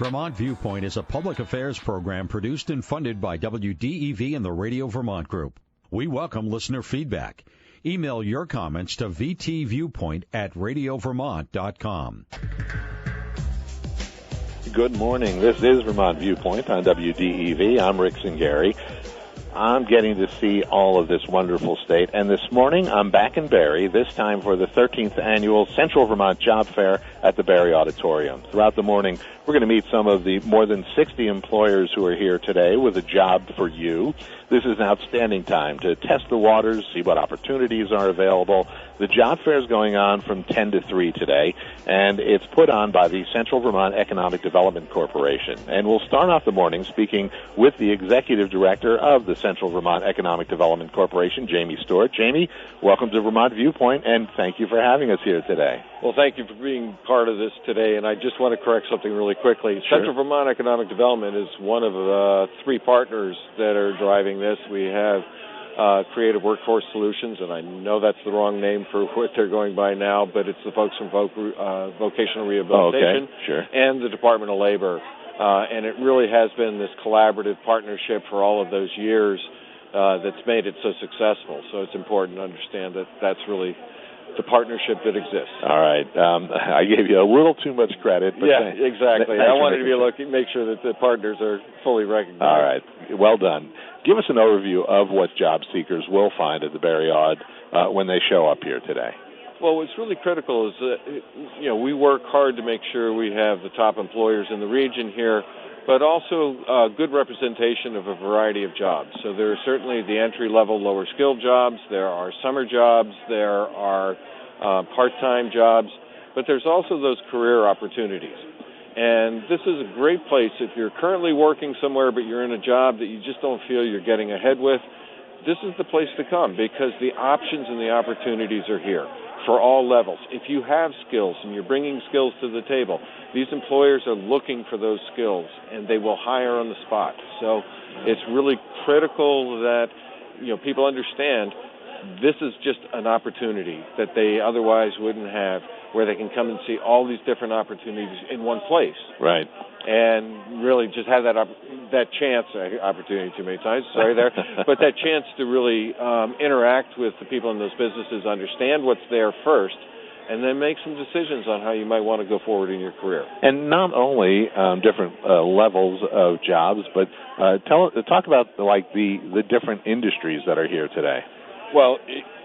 Vermont Viewpoint is a public affairs program produced and funded by WDEV and the Radio Vermont Group. We welcome listener feedback. Email your comments to vtviewpoint@radiovermont.com. Good morning. This is Vermont Viewpoint on WDEV. I'm Rick Zingari. I'm getting to see all of this wonderful state. And this morning, I'm back in Barre, this time for the 13th Annual Central Vermont Job Fair at the Barre Auditorium. Throughout the morning, we're going to meet some of the more than 60 employers who are here today with a job for you. This is an outstanding time to test the waters, see what opportunities are available. The job fair is going on from 10 to 3 today, and it's put on by the Central Vermont Economic Development Corporation. And we'll start off the morning speaking with the Executive Director of the Central Vermont Economic Development Corporation, Jamie Stewart. Jamie, welcome to Vermont Viewpoint, and thank you for having us here today. Well, thank you for being part of this today, and I just want to correct something really quickly. Sure. Central Vermont Economic Development is one of the 3 partners that are driving this. We have Creative Workforce Solutions, and I know that's the wrong name for what they're going by now, but it's the folks from Vocational Rehabilitation and the Department of Labor. And it really has been this collaborative partnership for all of those years that's made it so successful. So it's important to understand that that's really the partnership that exists. All right. I gave you a little too much credit. But yeah, exactly. I wanted to be able to make sure that the partners are fully recognized. All right. Well done. Give us an overview of what job seekers will find at the Barre Aud when they show up here today. Well, what's really critical is that, we work hard to make sure we have the top employers in the region here, but also good representation of a variety of jobs. So there are certainly the entry-level, lower-skilled jobs. There are summer jobs. There are part-time jobs. But there's also those career opportunities. And this is a great place if you're currently working somewhere but you're in a job that you just don't feel you're getting ahead with. This is the place to come because the options and the opportunities are here for all levels. If you have skills and you're bringing skills to the table, these employers are looking for those skills and they will hire on the spot. So it's really critical that people understand this is just an opportunity that they otherwise wouldn't have, where they can come and see all these different opportunities in one place. Right. And really just have that chance, opportunity too many times, sorry there, but that chance to really interact with the people in those businesses, understand what's there first, and then make some decisions on how you might want to go forward in your career. And not only different levels of jobs, but talk about the different industries that are here today. Well,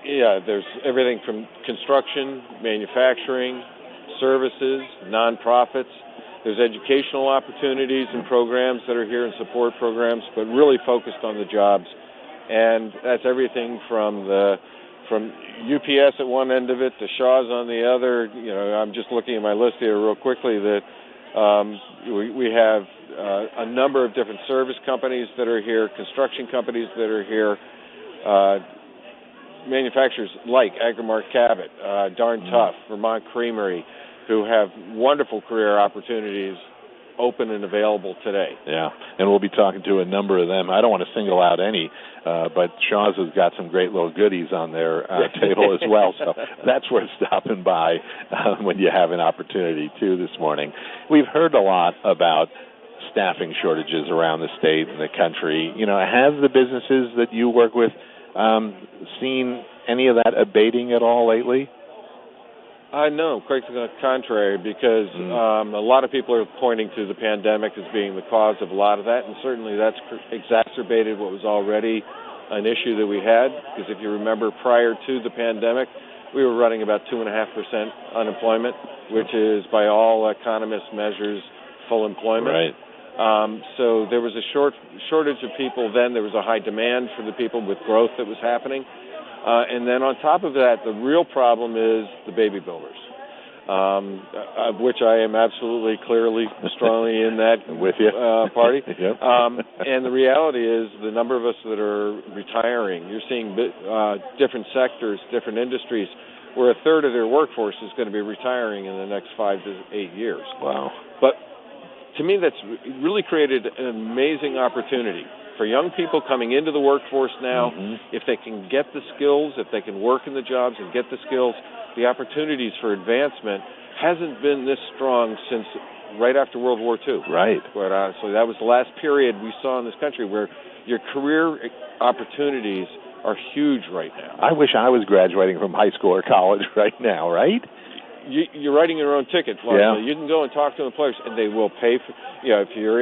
yeah, there's everything from construction, manufacturing, services, nonprofits. There's educational opportunities and programs that are here and support programs, but really focused on the jobs. And that's everything from UPS at one end of it to Shaw's on the other. I'm just looking at my list here real quickly that we have a number of different service companies that are here, construction companies that are here, manufacturers like Agrimark Cabot, Darn Tough, Vermont Creamery, who have wonderful career opportunities open and available today. Yeah, and we'll be talking to a number of them. I don't want to single out any, but Shaw's has got some great little goodies on their table as well, so that's worth stopping by when you have an opportunity, too, this morning. We've heard a lot about staffing shortages around the state and the country. Have the businesses that you work with seen any of that abating at all lately? No, quite to the contrary, because a lot of people are pointing to the pandemic as being the cause of a lot of that, and certainly that's exacerbated what was already an issue that we had, because if you remember, prior to the pandemic, we were running about 2.5% unemployment, which is, by all economist measures, full employment. Right. So there was a shortage of people then. There was a high demand for the people with growth that was happening. And then on top of that, the real problem is the baby boomers, of which I am absolutely, clearly, strongly in that with you. Party. Yep. And the reality is the number of us that are retiring, you're seeing different sectors, different industries, where a third of their workforce is going to be retiring in the next 5 to 8 years. Wow. But to me, that's really created an amazing opportunity for young people coming into the workforce now. If they can get the skills, if they can work in the jobs and get the skills, the opportunities for advancement hasn't been this strong since right after World War II. Right. But, so that was the last period we saw in this country where your career opportunities are huge right now. I wish I was graduating from high school or college right now, right? You're writing your own ticket. Yeah. You can go and talk to employers, and they will pay for. If you're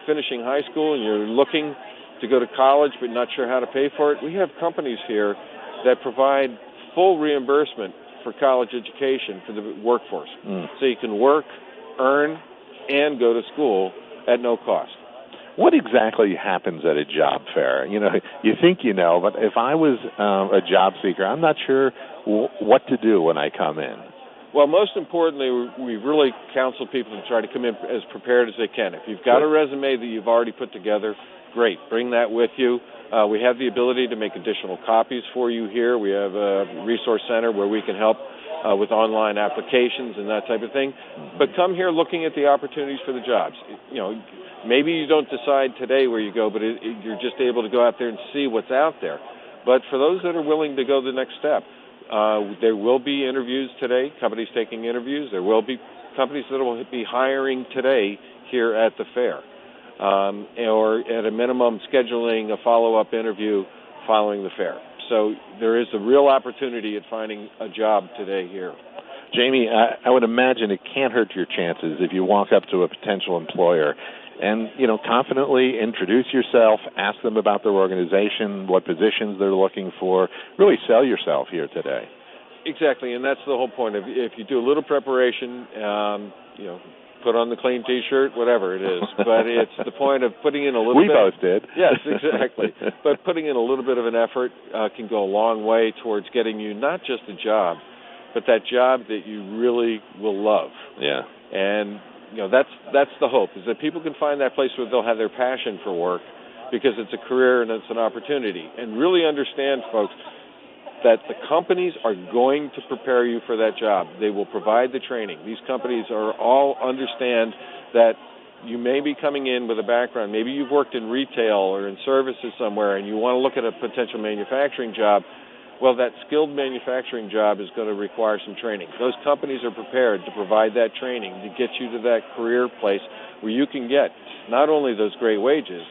finishing high school and you're looking to go to college but not sure how to pay for it, we have companies here that provide full reimbursement for college education for the workforce. So you can work, earn, and go to school at no cost. What exactly happens at a job fair? You know, you think you know, but if I was a job seeker, I'm not sure what to do when I come in. Well, most importantly, we really counsel people to try to come in as prepared as they can. If you've got a resume that you've already put together, great. Bring that with you. We have the ability to make additional copies for you here. We have a resource center where we can help with online applications and that type of thing. But come here looking at the opportunities for the jobs. You know, maybe you don't decide today where you go, but you're just able to go out there and see what's out there. But for those that are willing to go the next step, there will be interviews today, companies taking interviews. There will be companies that will be hiring today here at the fair, or at a minimum scheduling a follow-up interview following the fair. So there is a real opportunity at finding a job today here. Jamie, I would imagine it can't hurt your chances if you walk up to a potential employer and, you know, confidently introduce yourself, ask them about their organization, what positions they're looking for, really sell yourself here today. Exactly, and that's the whole point. If you do a little preparation, you know, put on the clean T-shirt, whatever it is, but it's the point of putting in a little bit. We both did. Yes, exactly. But putting in a little bit of an effort can go a long way towards getting you not just a job, but that job that you really will love. Yeah. And you know, that's the hope, is that people can find that place where they'll have their passion for work, because it's a career and it's an opportunity. And really understand, folks, that the companies are going to prepare you for that job. They will provide the training. These companies are all understand that you may be coming in with a background. Maybe you've worked in retail or in services somewhere and you want to look at a potential manufacturing job. Well, that skilled manufacturing job is going to require some training. Those companies are prepared to provide that training to get you to that career place where you can get not only those great wages,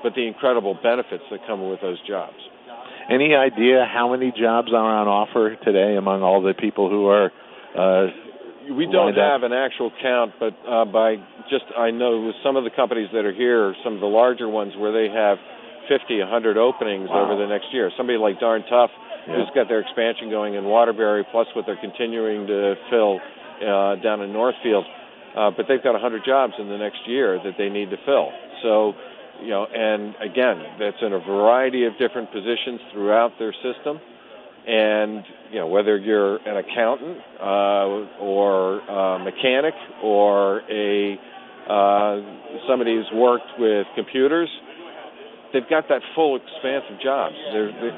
but the incredible benefits that come with those jobs. Any idea how many jobs are on offer today among all the people who are we don't have an actual count, but I know with some of the companies that are here, some of the larger ones where they have 50, 100 openings over the next year. Somebody like Darn Tough, who's got their expansion going in Waterbury, plus what they're continuing to fill down in Northfield. But they've got 100 jobs in the next year that they need to fill. So, you know, and again, that's in a variety of different positions throughout their system. And, you know, whether you're an accountant or a mechanic or somebody who's worked with computers, they've got that full expanse of jobs.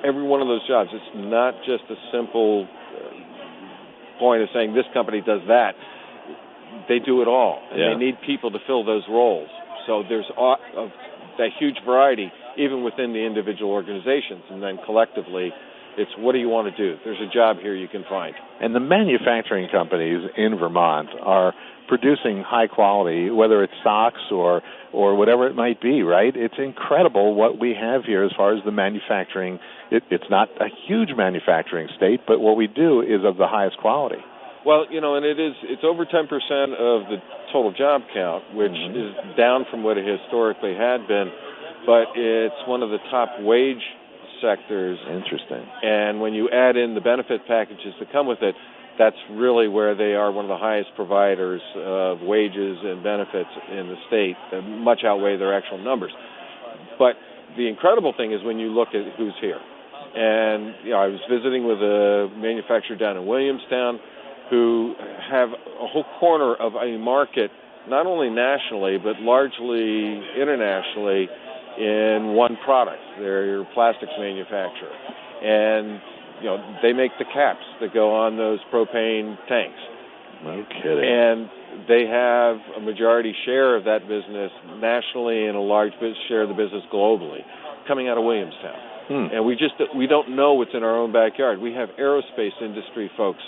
Every one of those jobs, it's not just a simple point of saying this company does that. They do it all, and they need people to fill those roles. So there's that huge variety, even within the individual organizations, and then collectively, it's what do you want to do? There's a job here you can find. And the manufacturing companies in Vermont are producing high quality, whether it's socks or whatever it might be, right? It's incredible what we have here as far as the manufacturing. It's not a huge manufacturing state, but what we do is of the highest quality. Well, you know, and it's over 10% of the total job count, which is down from what it historically had been, but it's one of the top wage sectors. Interesting. And when you add in the benefit packages that come with it, that's really where they are one of the highest providers of wages and benefits in the state, that much outweigh their actual numbers. But the incredible thing is when you look at who's here. And, you know, I was visiting with a manufacturer down in Williamstown who have a whole corner of a market, not only nationally, but largely internationally, in one product. They're your plastics manufacturer. And, you know, they make the caps that go on those propane tanks. No kidding. And they have a majority share of that business nationally and a large share of the business globally coming out of Williamstown. And we don't know what's in our own backyard. We have aerospace industry folks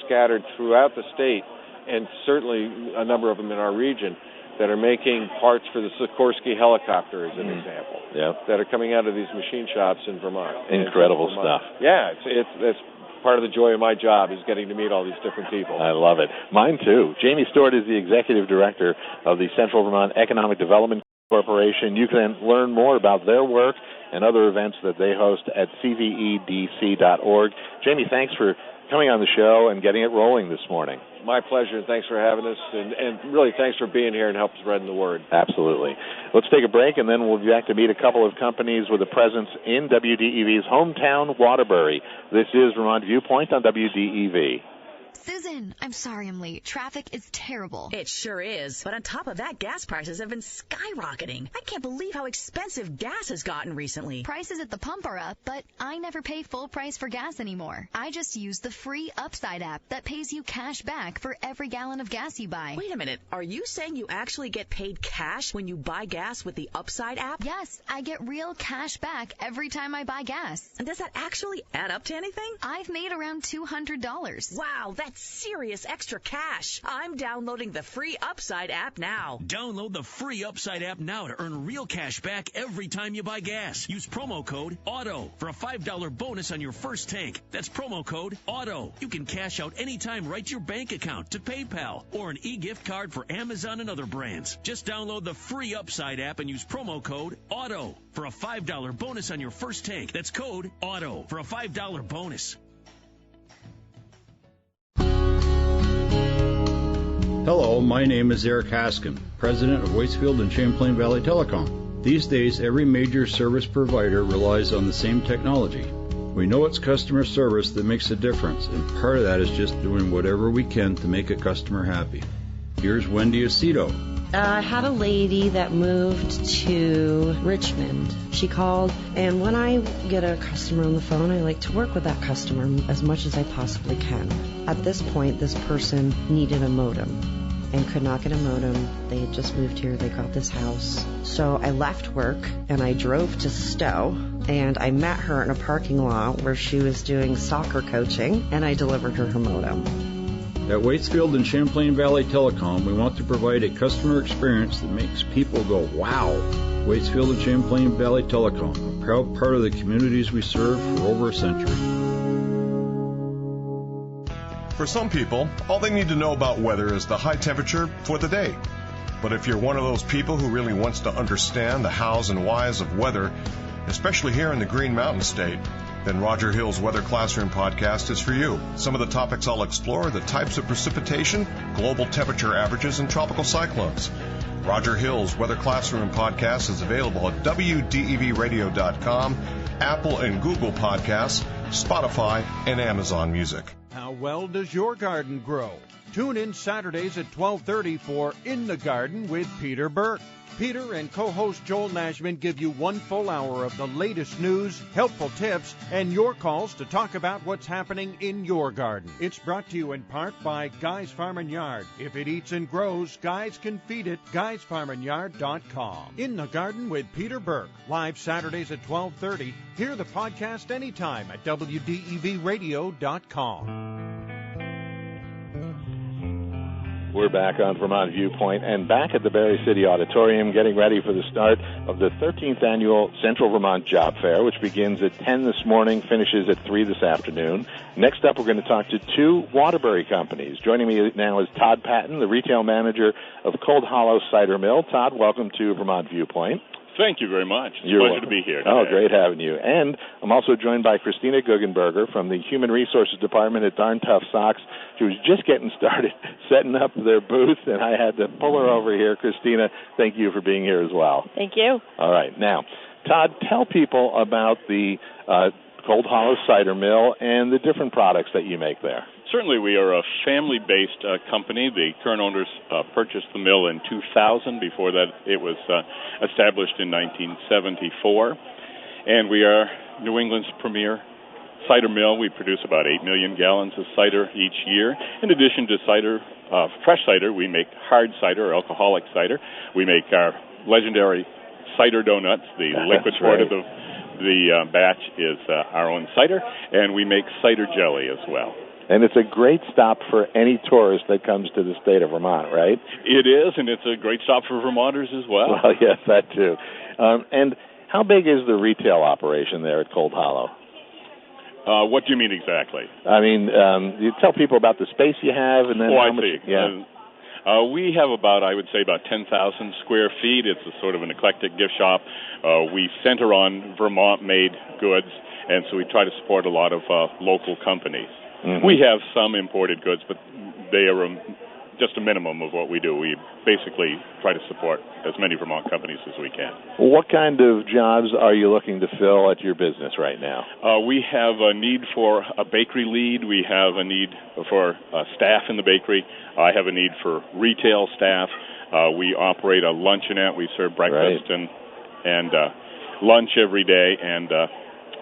scattered throughout the state, and certainly a number of them in our region, that are making parts for the Sikorsky helicopter, as an example, that are coming out of these machine shops in Vermont. Incredible stuff. Yeah, it's part of the joy of my job, is getting to meet all these different people. I love it. Mine too. Jamie Stewart is the Executive Director of the Central Vermont Economic Development Corporation. You can learn more about their work and other events that they host at cvedc.org. Jamie, thanks for coming on the show and getting it rolling this morning. My pleasure, and thanks for having us, and really thanks for being here and help spreading the word. Absolutely. Let's take a break, and then we'll be back to meet a couple of companies with a presence in WDEV's hometown, Waterbury. This is Vermont Viewpoint on WDEV. Susan, I'm sorry I'm late. Traffic is terrible. It sure is. But on top of that, gas prices have been skyrocketing. I can't believe how expensive gas has gotten recently. Prices at the pump are up, but I never pay full price for gas anymore. I just use the free Upside app that pays you cash back for every gallon of gas you buy. Wait a minute. Are you saying you actually get paid cash when you buy gas with the Upside app? Yes, I get real cash back every time I buy gas. And does that actually add up to anything? I've made around $200. Wow, that's serious extra cash. I'm downloading the free Upside app now. Download the free Upside app now to earn real cash back every time you buy gas. Use promo code AUTO for a $5 bonus on your first tank. That's promo code AUTO. You can cash out anytime right to your bank account, to PayPal, or an e-gift card for Amazon and other brands. Just download the free Upside app and use promo code AUTO for a $5 bonus on your first tank. That's code AUTO for a $5 bonus. Hello, my name is Eric Haskin, president of Waitsfield and Champlain Valley Telecom. These days, every major service provider relies on the same technology. We know it's customer service that makes a difference, and part of that is just doing whatever we can to make a customer happy. Here's Wendy Aceto. I had a lady that moved to Richmond. She called, and when I get a customer on the phone, I like to work with that customer as much as I possibly can. At this point, this person needed a modem and could not get a modem. They had just moved here. They got this house. So I left work, and I drove to Stowe, and I met her in a parking lot where she was doing soccer coaching, and I delivered her her modem. At Waitsfield and Champlain Valley Telecom, we want to provide a customer experience that makes people go, wow. Waitsfield and Champlain Valley Telecom, a proud part of the communities we serve for over a century. For some people, all they need to know about weather is the high temperature for the day. But if you're one of those people who really wants to understand the hows and whys of weather, especially here in the Green Mountain State, then Roger Hill's Weather Classroom podcast is for you. Some of the topics I'll explore are the types of precipitation, global temperature averages, and tropical cyclones. Roger Hill's Weather Classroom podcast is available at WDEVradio.com, Apple and Google Podcasts, Spotify, and Amazon Music. How well does your garden grow? Tune in Saturdays at 12:30 for In the Garden with Peter Burke. Peter and co-host Joel Nashman give you 1 full hour of the latest news, helpful tips, and your calls to talk about what's happening in your garden. It's brought to you in part by Guy's Farm and Yard. If it eats and grows, Guys can feed it. GuysFarmandYard.com. In the Garden with Peter Burke. Live Saturdays at 12:30. Hear the podcast anytime at WDEVradio.com. We're back on Vermont Viewpoint and back at the Barre City Auditorium getting ready for the start of the 13th Annual Central Vermont Job Fair, which begins at 10 this morning, finishes at 3 this afternoon. Next up, we're going to talk to 2 Waterbury companies. Joining me now is Todd Patton, the retail manager of Cold Hollow Cider Mill. Todd, welcome to Vermont Viewpoint. Thank you very much. It's a pleasure to be here today. Oh, great having you. And I'm also joined by Christina Guggenberger from the Human Resources Department at Darn Tough Socks. She was just getting started setting up their booth, and I had to pull her over here. Christina, thank you for being here as well. Thank you. All right. Now, Todd, tell people about the Cold Hollow Cider Mill and the different products that you make there. Certainly, we are a family-based company. The current owners purchased the mill in 2000. Before that, it was established in 1974. And we are New England's premier cider mill. We produce about 8 million gallons of cider each year. In addition to cider, fresh cider, we make hard cider or alcoholic cider. We make our legendary cider donuts. The liquid part of the batch is our own cider. And we make cider jelly as well. And it's a great stop for any tourist that comes to the state of Vermont, right? It is, and it's a great stop for Vermonters as well. Well, yes, that too. And how big is the retail operation there at Cold Hollow? What do you mean exactly? I mean, you tell people about the space you have, and then I see. Yeah. We have about 10,000 square feet. It's a sort of an eclectic gift shop. We center on Vermont-made goods, and so we try to support a lot of local companies. Mm-hmm. We have some imported goods, but they are just a minimum of what we do. We basically try to support as many Vermont companies as we can. What kind of jobs are you looking to fill at your business right now? We have a need for a bakery lead. We have a need for staff in the bakery. I have a need for retail staff. We operate a luncheonette. We serve breakfast and lunch every day, and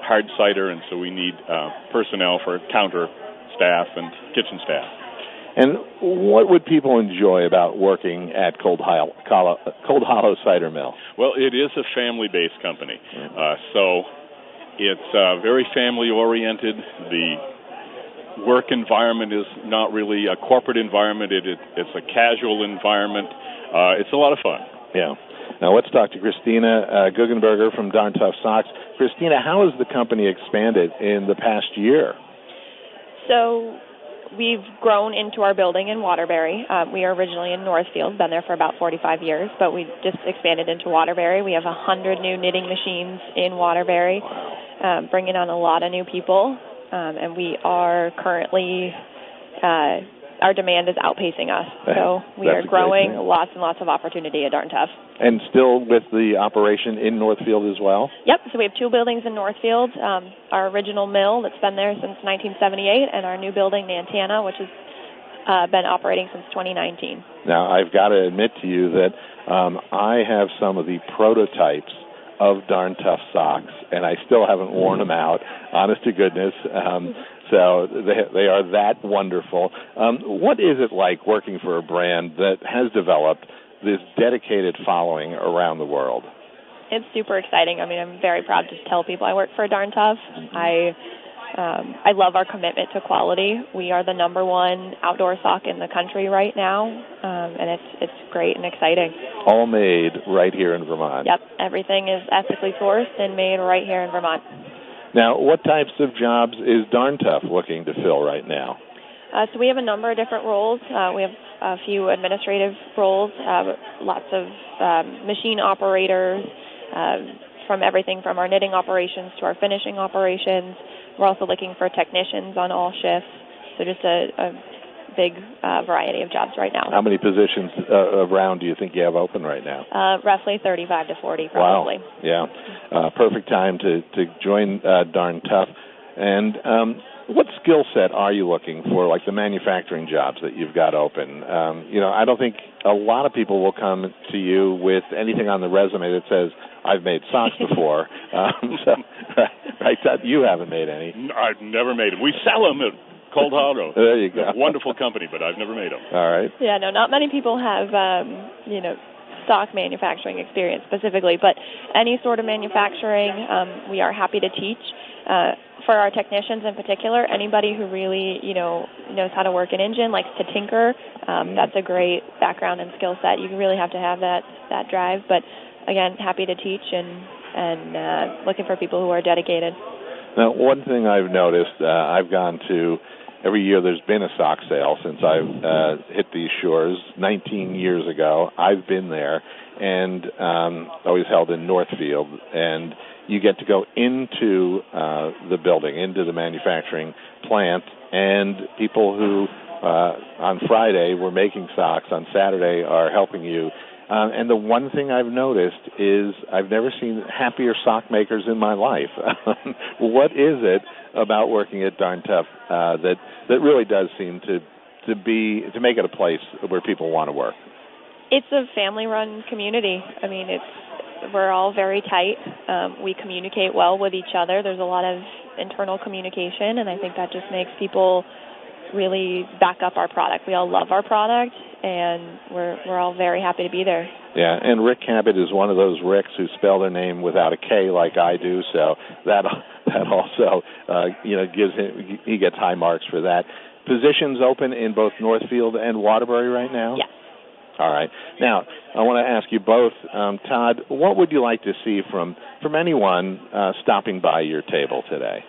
hard cider, and so we need personnel for counter staff and kitchen staff. And what would people enjoy about working at Cold Hollow Cider Mill? Well, it is a family-based company, so it's very family-oriented. The work environment is not really a corporate environment. It's a casual environment. It's a lot of fun. Yeah. Now let's talk to Christina Guggenberger from Darn Tough Socks. Christina, how has the company expanded in the past year? So we've grown into our building in Waterbury. We are originally in Northfield, been there for about 45 years, but we just expanded into Waterbury. We have 100 new knitting machines in Waterbury, bringing on a lot of new people, and we are currently, our demand is outpacing us. So we are growing, lots and lots of opportunity at Darn Tough. And still with the operation in Northfield as well? Yep, so we have 2 buildings in Northfield, our original mill that's been there since 1978, and our new building, Nantana, which has been operating since 2019. Now, I've got to admit to you that I have some of the prototypes of Darn Tough socks, and I still haven't worn them out, honest to goodness. So they are that wonderful. What is it like working for a brand that has developed this dedicated following around the world? It's super exciting. I mean, I'm very proud to tell people I work for Darn Tough. I love our commitment to quality. We are the #1 outdoor sock in the country right now, and it's great and exciting. All made right here in Vermont. Yep, everything is ethically sourced and made right here in Vermont. Now, what types of jobs is Darn Tough looking to fill right now? So we have a number of different roles. We have a few administrative roles, lots of machine operators, from everything from our knitting operations to our finishing operations. We're also looking for technicians on all shifts, so just a big variety of jobs right now. How many positions around do you think you have open right now? Roughly 35 to 40, probably. Wow. Yeah. Perfect time to join Darn Tough. And what skill set are you looking for, like the manufacturing jobs that you've got open? I don't think a lot of people will come to you with anything on the resume that says, I've made socks before. Right, Todd, you haven't made any. I've never made them. We sell them at Cold Hollow. There you go. Wonderful company, but I've never made them. All right. Yeah, no, not many people have, stock manufacturing experience specifically, but any sort of manufacturing, we are happy to teach. For our technicians in particular, anybody who really, knows how to work an engine, likes to tinker, that's a great background and skill set. You really have to have that drive, but again, happy to teach and looking for people who are dedicated. Now, one thing I've noticed, I've gone to, every year there's been a sock sale since I've hit these shores 19 years ago. I've been there, and always held in Northfield, and you get to go into the building, into the manufacturing plant, and people who on Friday were making socks, on Saturday are helping you. And the one thing I've noticed is I've never seen happier sock makers in my life. What is it about working at Darn Tough that really does seem to make it a place where people want to work? It's a family-run community. I mean, we're all very tight. We communicate well with each other. There's a lot of internal communication, and I think that just makes people really back up our product. We all love our product, and we're all very happy to be there. Yeah, and Rick Cabot is one of those Ricks who spell their name without a K like I do, so that also he gets high marks for that. Positions open in both Northfield and Waterbury right now? Yeah. All right. Now, I want to ask you both, Todd, what would you like to see from anyone stopping by your table today?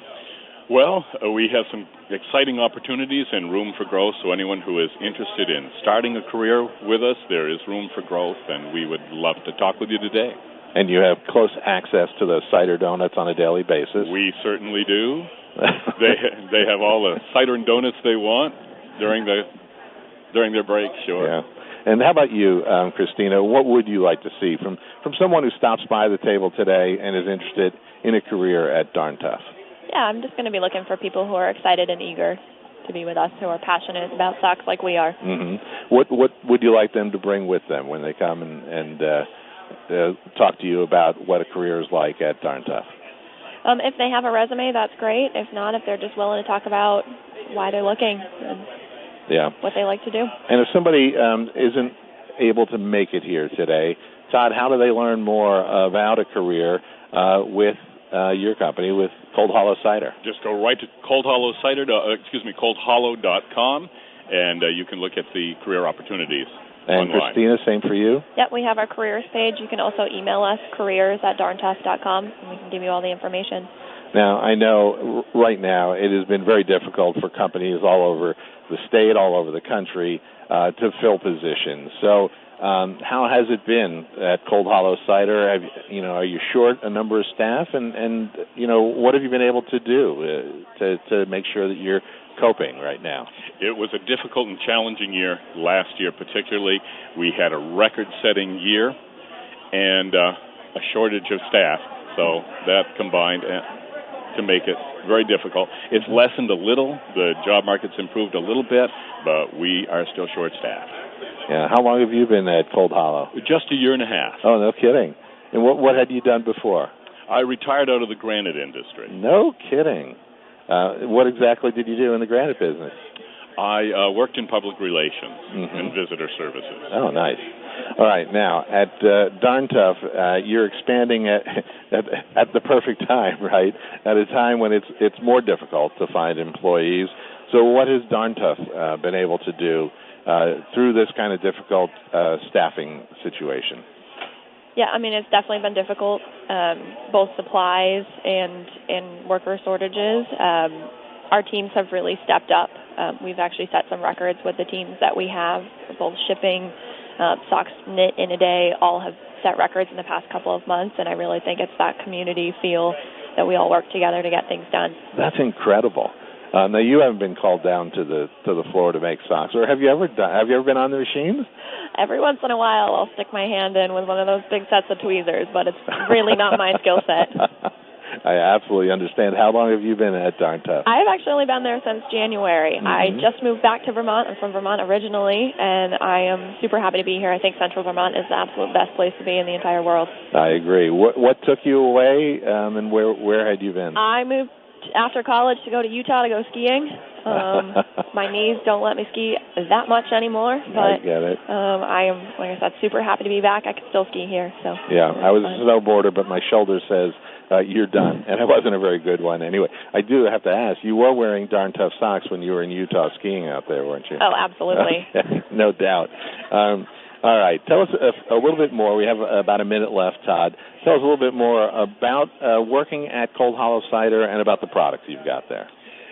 Well, we have some exciting opportunities and room for growth, so anyone who is interested in starting a career with us, there is room for growth, and we would love to talk with you today. And you have close access to the cider donuts on a daily basis. We certainly do. They have all the cider and donuts they want during their break, sure. Yeah. And how about you, Christina? What would you like to see from someone who stops by the table today and is interested in a career at Darn Tough? Yeah, I'm just going to be looking for people who are excited and eager to be with us, who are passionate about socks like we are. Mm-hmm. What would you like them to bring with them when they come and talk to you about what a career is like at Darn Tough? If they have a resume, that's great. If not, if they're just willing to talk about why they're looking and what they like to do. And if somebody isn't able to make it here today, Todd, how do they learn more about a career with your company, with Cold Hollow Cider? Just go right to coldhollow.com, and you can look at the career opportunities. And online. Christina, same for you? Yep, we have our careers page. You can also email us, careers@darntough.com, and we can give you all the information. Now, I know right now it has been very difficult for companies all over the state, all over the country, to fill positions. So how has it been at Cold Hollow Cider? Are you short a number of staff? And what have you been able to do to make sure that you're coping right now? It was a difficult and challenging year last year, particularly. We had a record-setting year and a shortage of staff, so that combined to make it very difficult. It's lessened a little. The job market's improved a little bit, but we are still short-staffed. Yeah. How long have you been at Cold Hollow? Just a year and a half. Oh, no kidding. And what had you done before? I retired out of the granite industry. No kidding. What exactly did you do in the granite business? I worked in public relations and visitor services. Oh, nice. All right. Now, at Darn Tough, you're expanding at the perfect time, right? At a time when it's more difficult to find employees. So what has Darn Tough been able to do through this kind of difficult staffing situation? Yeah, I mean, it's definitely been difficult, both supplies and worker shortages. Our teams have really stepped up. We've actually set some records with the teams that we have, both shipping, socks knit in a day, all have set records in the past couple of months, and I really think it's that community feel that we all work together to get things done. That's incredible. Now, you haven't been called down to the floor to make socks, or have you ever been on the machines? Every once in a while, I'll stick my hand in with one of those big sets of tweezers, but it's really not my skill set. I absolutely understand. How long have you been at Darn Tough? I've actually only been there since January. I just moved back to Vermont. I'm from Vermont originally, and I am super happy to be here. I think Central Vermont is the absolute best place to be in the entire world. I agree. What took you away, and where had you been? I moved after college to go to Utah to go skiing. My knees don't let me ski that much anymore, but I get it. I am, like I said, super happy to be back. I can still ski here. So yeah, I was a snowboarder, but my shoulder says you're done, and it wasn't a very good one anyway. I do have to ask, you were wearing Darn Tough socks when you were in Utah skiing out there, weren't you? Oh, absolutely. No doubt. All right, tell us a little bit more. We have about a minute left, Todd. Tell us a little bit more about working at Cold Hollow Cider and about the products you've got there.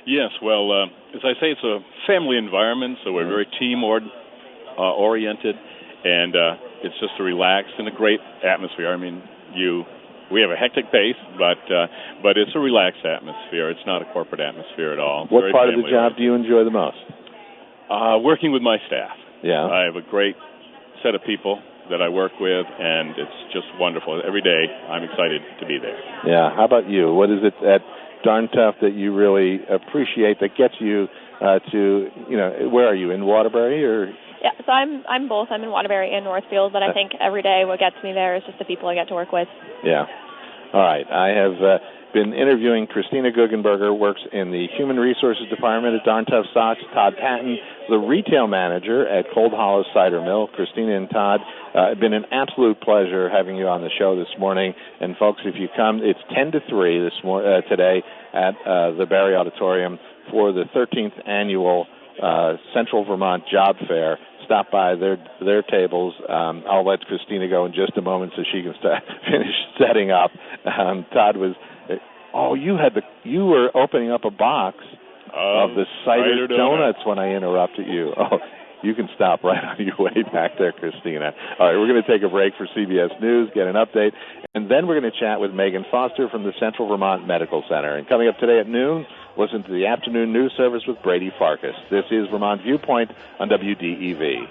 Yes, well, as I say, it's a family environment, so we're very team-oriented, and it's just a relaxed and a great atmosphere. I mean, we have a hectic pace, but it's a relaxed atmosphere. It's not a corporate atmosphere at all. What part of the job do you enjoy the most? Working with my staff. Yeah. I have a great set of people that I work with, and it's just wonderful. Every day, I'm excited to be there. Yeah. How about you? What is it at Darn Tough that you really appreciate that gets you to, where are you, in Waterbury or? Yeah, so I'm both. I'm in Waterbury and Northfield, but I think every day what gets me there is just the people I get to work with. Yeah. All right. I have been interviewing Christina Guggenberger, works in the Human Resources Department at Darn Tough Socks, Todd Patton, the retail manager at Cold Hollow Cider Mill. Christina and Todd, it's been an absolute pleasure having you on the show this morning. And, folks, if you come, it's 10 to 3 today at the Barre Auditorium for the 13th annual Central Vermont Job Fair. Stop by their tables. I'll let Christina go in just a moment so she can finish setting up. Todd was Oh, you were opening up a box of the cider donuts when I interrupted you. Oh, you can stop right on your way back there, Christina. All right, we're going to take a break for CBS News, get an update, and then we're going to chat with Megan Foster from the Central Vermont Medical Center. And coming up today at noon, listen to the afternoon news service with Brady Farkas. This is Vermont Viewpoint on WDEV.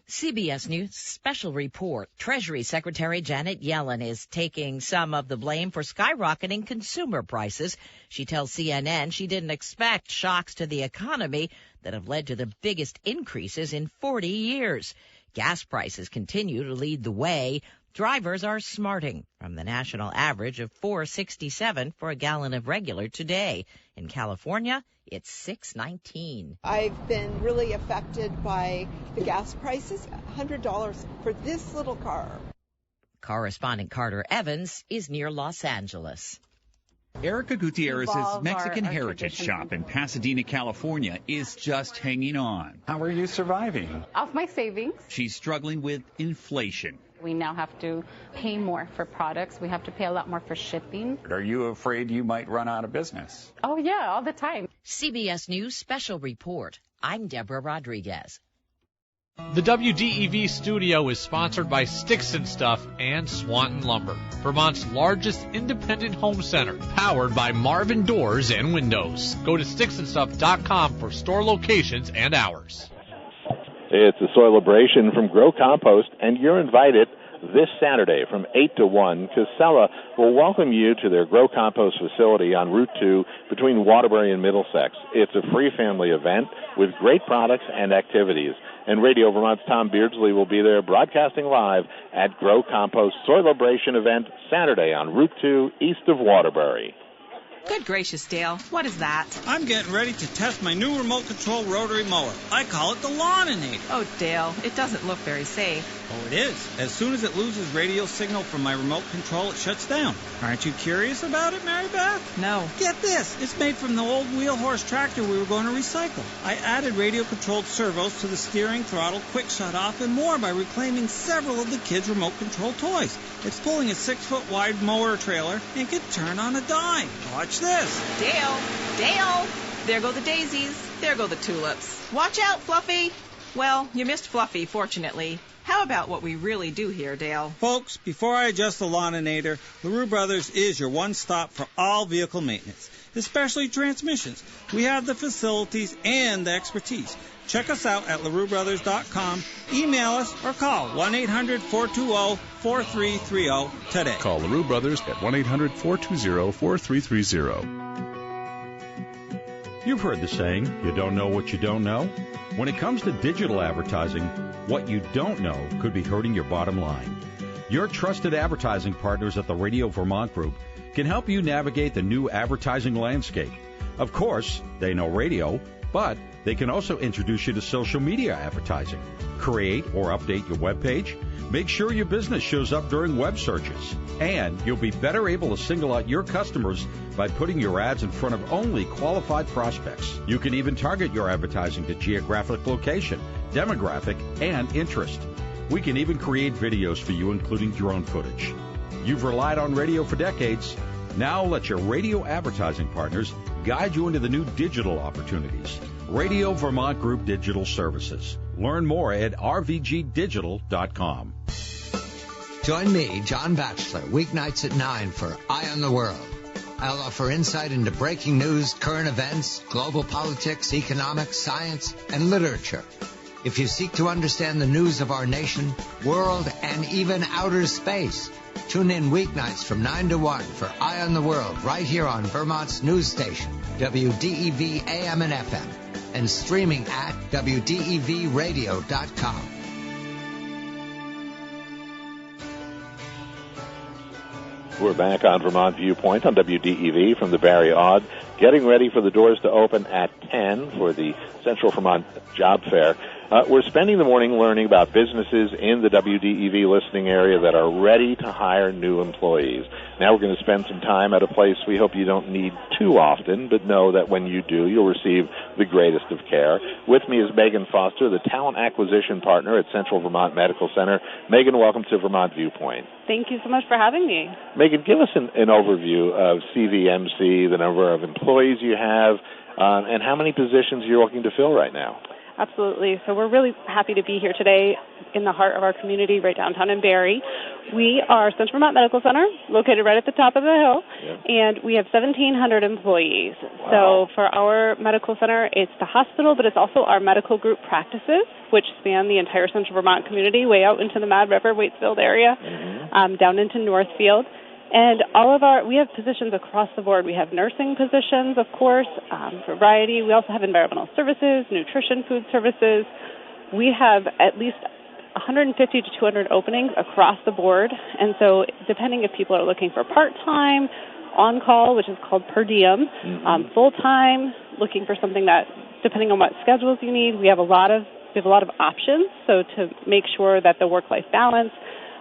CBS News special report. Treasury Secretary Janet Yellen is taking some of the blame for skyrocketing consumer prices. She tells CNN she didn't expect shocks to the economy that have led to the biggest increases in 40 years. Gas prices continue to lead the way. Drivers are smarting from the national average of $4.67 for a gallon of regular today. In California, it's $6.19. I've been really affected by the gas prices. $100 for this little car. Correspondent Carter Evans is near Los Angeles. Erica Gutierrez's Mexican Heritage Shop in Pasadena, California is just hanging on. How are you surviving? Off my savings. She's struggling with inflation. We now have to pay more for products. We have to pay a lot more for shipping. Are you afraid you might run out of business? Oh, yeah, all the time. CBS News special report. I'm Deborah Rodriguez. The WDEV studio is sponsored by Sticks and Stuff and Swanton Lumber, Vermont's largest independent home center, powered by Marvin Doors and Windows. Go to sticksandstuff.com for store locations and hours. It's a celebration from Grow Compost, and you're invited this Saturday from 8 to 1. Casella will welcome you to their Grow Compost facility on Route 2 between Waterbury and Middlesex. It's a free family event with great products and activities. And Radio Vermont's Tom Beardsley will be there broadcasting live at Grow Compost Celebration event Saturday on Route 2 east of Waterbury. Good gracious, Dale. What is that? I'm getting ready to test my new remote control rotary mower. I call it the Lawninator. Oh, Dale, it doesn't look very safe. Oh, it is. As soon as it loses radio signal from my remote control, it shuts down. Aren't you curious about it, Mary Beth? No. Get this. It's made from the old wheel horse tractor we were going to recycle. I added radio-controlled servos to the steering, throttle, quick shut-off, and more by reclaiming several of the kids' remote control toys. It's pulling a 6-foot wide mower trailer and can turn on a dime. Watch this. Dale! There go the daisies. There go the tulips. Watch out, Fluffy! Well, you missed Fluffy, fortunately. How about what we really do here, Dale? Folks, before I adjust the Lawninator, LaRue Brothers is your one-stop for all vehicle maintenance, especially transmissions. We have the facilities and the expertise. Check us out at LaRueBrothers.com, email us, or call 1-800-420-4330 today. Call LaRue Brothers at 1-800-420-4330. You've heard the saying, you don't know what you don't know. When it comes to digital advertising, what you don't know could be hurting your bottom line. Your trusted advertising partners at the Radio Vermont Group can help you navigate the new advertising landscape. Of course, they know radio, but they can also introduce you to social media advertising, create or update your webpage, make sure your business shows up during web searches, and you'll be better able to single out your customers by putting your ads in front of only qualified prospects. You can even target your advertising to geographic location, demographic, and interest. We can even create videos for you, including drone footage. You've relied on radio for decades. Now let your radio advertising partners guide you into the new digital opportunities. Radio Vermont Group Digital Services. Learn more at rvgdigital.com. Join me, John Batchelor, weeknights at 9 for Eye on the World. I'll offer insight into breaking news, current events, global politics, economics, science, and literature. If you seek to understand the news of our nation, world, and even outer space, tune in weeknights from 9 to 1 for Eye on the World right here on Vermont's news station, WDEV AM and FM, and streaming at WDEVradio.com. We're back on Vermont Viewpoint on WDEV from the Barre Aud, getting ready for the doors to open at 10 for the Central Vermont Job Fair. We're spending the morning learning about businesses in the WDEV listening area that are ready to hire new employees. Now we're going to spend some time at a place we hope you don't need too often, but know that when you do, you'll receive the greatest of care. With me is Megan Foster, the Talent Acquisition Partner at Central Vermont Medical Center. Megan, welcome to Vermont Viewpoint. Thank you so much for having me. Megan, give us an overview of CVMC, the number of employees you have, and how many positions you're looking to fill right now. Absolutely. So we're really happy to be here today in the heart of our community, right downtown in Barre. We are Central Vermont Medical Center, located right at the top of the hill, and we have 1,700 employees. Wow. So for our medical center, it's the hospital, but it's also our medical group practices, which span the entire Central Vermont community, way out into the Mad River, Waitsfield area, down into Northfield. And we have positions across the board. We have nursing positions, of course, variety. We also have environmental services, nutrition, food services. We have at least 150 to 200 openings across the board. And so depending if people are looking for part-time, on-call, which is called per diem, full-time, looking for something that, depending on what schedules you need, we have a lot of options. So to make sure that the work-life balance,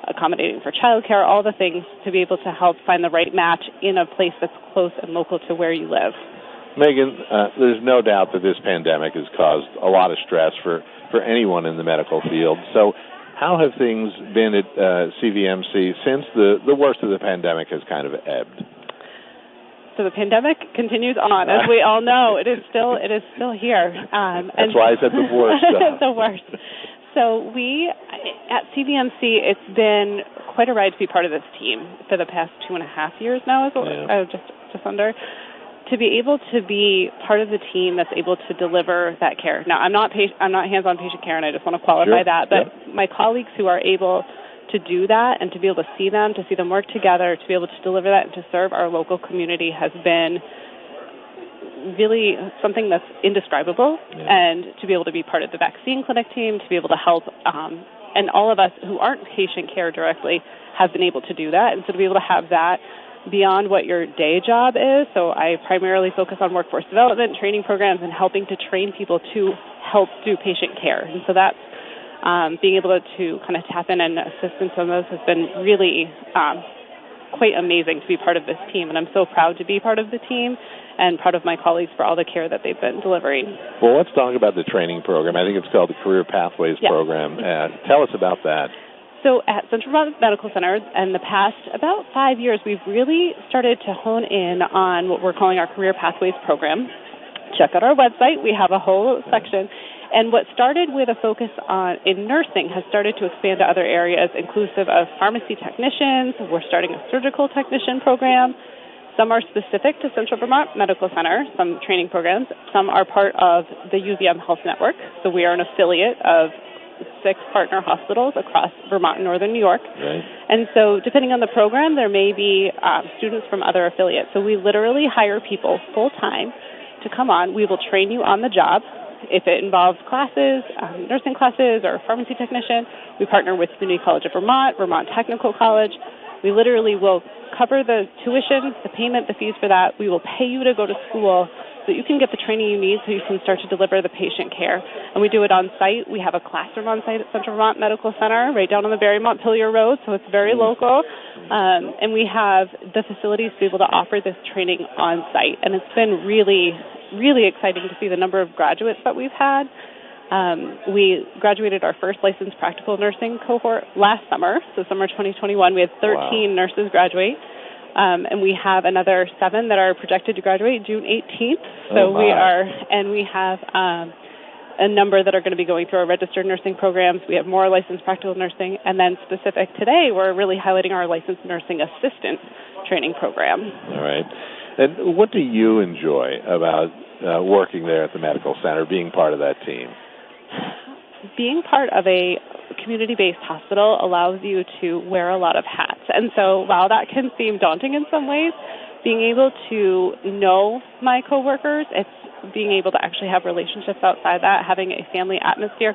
accommodating for childcare, all the things to be able to help find the right match in a place that's close and local to where you live. Megan, there's no doubt that this pandemic has caused a lot of stress for anyone in the medical field. So how have things been at CVMC since the worst of the pandemic has kind of ebbed? So the pandemic continues on, as we all know. It is still here. That's why I said the worst. The worst. So we, at CVMC, it's been quite a ride to be part of this team for the past 2.5 years now, just under, to be able to be part of the team that's able to deliver that care. Now, I'm not hands-on patient care, and I just want to qualify that, but my colleagues who are able to do that and to be able to see them work together, to be able to deliver that and to serve our local community has been really something that's indescribable, and to be able to be part of the vaccine clinic team, to be able to help, and all of us who aren't patient care directly have been able to do that, and so to be able to have that beyond what your day job is. So I primarily focus on workforce development, training programs, and helping to train people to help do patient care, and so that's being able to kind of tap in and assist in some of those has been really quite amazing to be part of this team, and I'm so proud to be part of the team and proud of my colleagues for all the care that they've been delivering. Well, let's talk about the training program. I think it's called the Career Pathways Program. Tell us about that. So at Central Vermont Medical Center, in the past about 5 years, we've really started to hone in on what we're calling our Career Pathways Program. Check out our website. We have a whole section. And what started with a focus in nursing has started to expand to other areas, inclusive of pharmacy technicians. We're starting a surgical technician program. Some are specific to Central Vermont Medical Center, some training programs. Some are part of the UVM Health Network. So we are an affiliate of 6 partner hospitals across Vermont and northern New York. Right. And so depending on the program, there may be students from other affiliates. So we literally hire people full-time to come on. We will train you on the job. If it involves classes, nursing classes, or pharmacy technician, we partner with Community College of Vermont, Vermont Technical College. We literally will cover the tuition, the payment, the fees for that. We will pay you to go to school so that you can get the training you need so you can start to deliver the patient care. And we do it on site. We have a classroom on site at Central Vermont Medical Center right down on the Barre Montpelier Road, so it's very local. And we have the facilities to be able to offer this training on site. And it's been really, really exciting to see the number of graduates that we've had. We graduated our first licensed practical nursing cohort last summer, so summer 2021. We had 13 nurses graduate, and we have another 7 that are projected to graduate June 18th. So we have a number that are going to be going through our registered nursing programs. We have more licensed practical nursing, and then specific today, we're really highlighting our licensed nursing assistant training program. All right. And what do you enjoy about working there at the medical center, being part of that team? being part of a community-based hospital allows you to wear a lot of hats. And so while that can seem daunting in some ways, being able to know my coworkers, it's being able to actually have relationships outside that, having a family atmosphere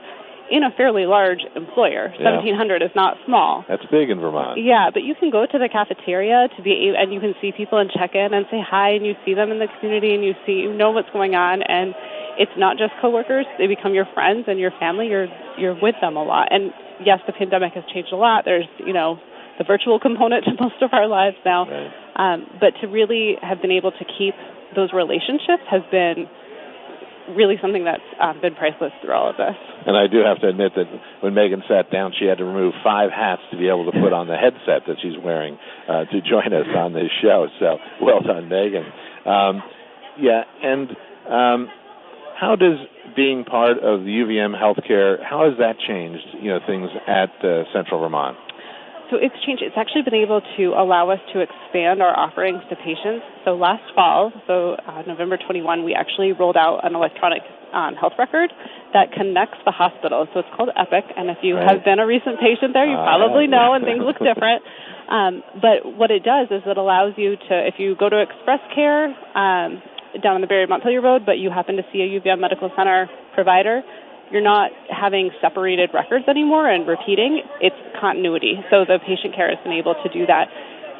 in a fairly large employer. Yeah. 1,700 is not small. That's big in Vermont. Yeah, but you can go to the cafeteria and you can see people and check in and say hi, and you see them in the community, and you know what's going on, and it's not just coworkers; they become your friends and your family. You're with them a lot. And yes, the pandemic has changed a lot. There's the virtual component to most of our lives now, right. But to really have been able to keep those relationships has been really something that's been priceless through all of this. And I do have to admit that when Megan sat down, she had to remove 5 hats to be able to put on the headset that she's wearing to join us on this show. So well done, Megan. How does being part of the UVM Healthcare, how has that changed, things at Central Vermont? So it's changed. It's actually been able to allow us to expand our offerings to patients. So last fall, November 21, we actually rolled out an electronic health record that connects the hospital. So it's called Epic, and if you have been a recent patient there, you probably know, and things look different. But what it does is it allows you to, if you go to Express Care down on the Barre Montpelier Road, but you happen to see a UVM Medical Center provider, you're not having separated records anymore and repeating. It's continuity. So the patient care has been able to do that.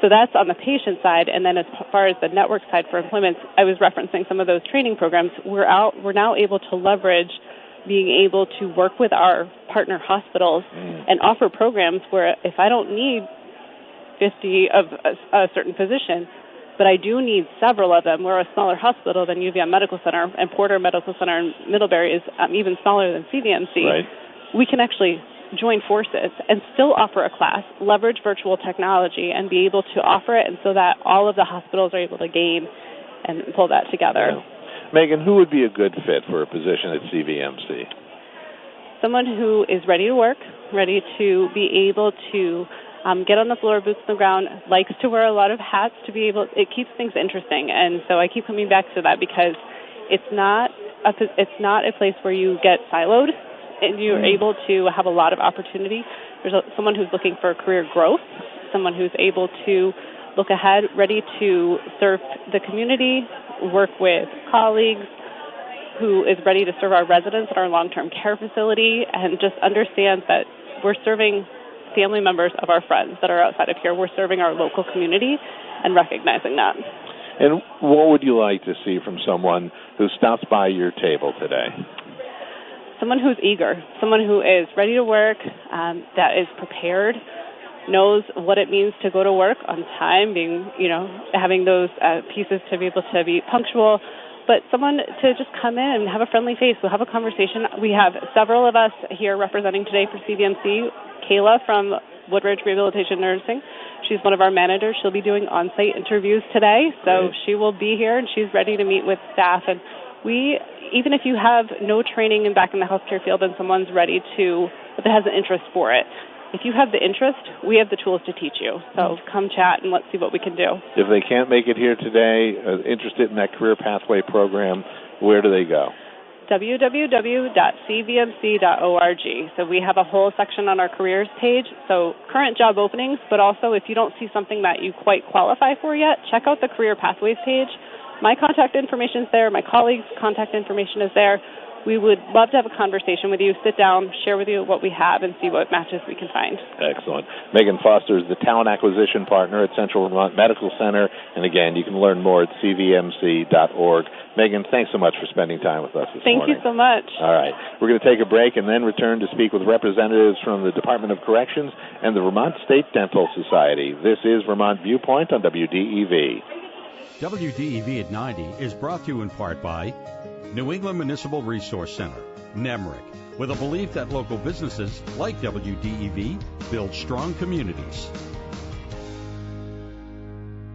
So that's on the patient side. And then as far as the network side for employment, I was referencing some of those training programs. We're now able to leverage being able to work with our partner hospitals and offer programs where if I don't need 50 of a certain physician, but I do need several of them. We're a smaller hospital than UVM Medical Center, and Porter Medical Center in Middlebury is even smaller than CVMC. Right. We can actually join forces and still offer a class, leverage virtual technology, and be able to offer it, and so that all of the hospitals are able to gain and pull that together. Yeah. Megan, who would be a good fit for a position at CVMC? Someone who is ready to work, ready to be able to get on the floor, boots on the ground, likes to wear a lot of hats to be able, it keeps things interesting. And so I keep coming back to that because it's not a place where you get siloed and you're able to have a lot of opportunity. There's someone who's looking for career growth, someone who's able to look ahead, ready to serve the community, work with colleagues, who is ready to serve our residents at our long-term care facility, and just understands that we're serving family members of our friends that are outside of here. We're serving our local community and recognizing that. And what would you like to see from someone who stops by your table today? Someone who's eager, someone who is ready to work, that is prepared, knows what it means to go to work on time, having those pieces to be able to be punctual, but someone to just come in and have a friendly face. We'll have a conversation. We have several of us here representing today for CVMC. Kayla from Woodridge Rehabilitation Nursing. She's one of our managers. She'll be doing on-site interviews today, so she will be here, and she's ready to meet with staff. And even if you have no training and back in the healthcare field and someone's ready but has an interest for it, if you have the interest, we have the tools to teach you. So come chat and let's see what we can do. If they can't make it here today, interested in that career pathway program, where do they go? www.cvmc.org. So we have a whole section on our careers page. So current job openings, but also if you don't see something that you quite qualify for yet, check out the career pathways page. My contact information is there. My colleagues' contact information is there. We would love to have a conversation with you, sit down, share with you what we have, and see what matches we can find. Excellent. Megan Foster is the Talent Acquisition Partner at Central Vermont Medical Center. And again, you can learn more at cvmc.org. Megan, thanks so much for spending time with us this morning. Thank you so much. All right. We're going to take a break and then return to speak with representatives from the Department of Corrections and the Vermont State Dental Society. This is Vermont Viewpoint on WDEV. WDEV at 90 is brought to you in part by New England Municipal Resource Center, NEMRIC, with a belief that local businesses like WDEV build strong communities.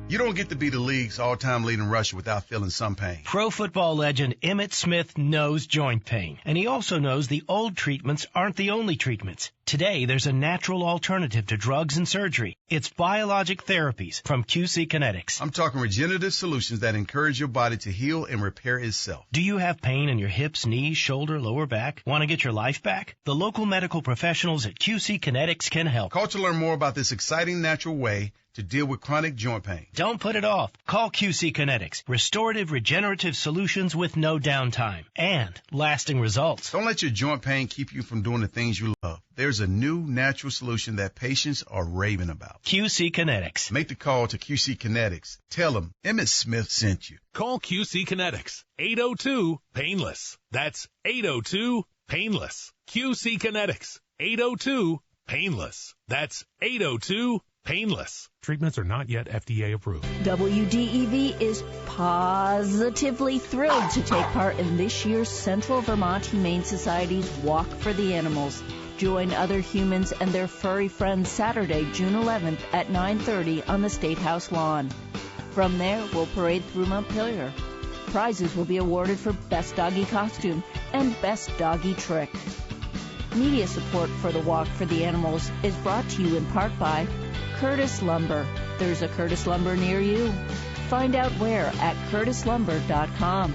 You don't get to be the league's all-time leading rusher without feeling some pain. Pro football legend Emmitt Smith knows joint pain, and he also knows the old treatments aren't the only treatments. Today, there's a natural alternative to drugs and surgery. It's biologic therapies from QC Kinetics. I'm talking regenerative solutions that encourage your body to heal and repair itself. Do you have pain in your hips, knees, shoulder, lower back? Want to get your life back? The local medical professionals at QC Kinetics can help. Call to learn more about this exciting natural way to deal with chronic joint pain. Don't put it off. Call QC Kinetics. Restorative regenerative solutions with no downtime and lasting results. Don't let your joint pain keep you from doing the things you love. There's a new natural solution that patients are raving about. QC Kinetics. Make the call to QC Kinetics. Tell them Emmitt Smith sent you. Call QC Kinetics. 802-PAINLESS. That's 802-PAINLESS. QC Kinetics. 802-PAINLESS. That's 802-PAINLESS. Treatments are not yet FDA approved. WDEV is positively thrilled to take part in this year's Central Vermont Humane Society's Walk for the Animals. Join other humans and their furry friends Saturday, June 11th at 9:30 on the State House lawn. From there, we'll parade through Montpelier. Prizes will be awarded for Best Doggy Costume and Best Doggy Trick. Media support for the Walk for the Animals is brought to you in part by Curtis Lumber. There's a Curtis Lumber near you. Find out where at curtislumber.com.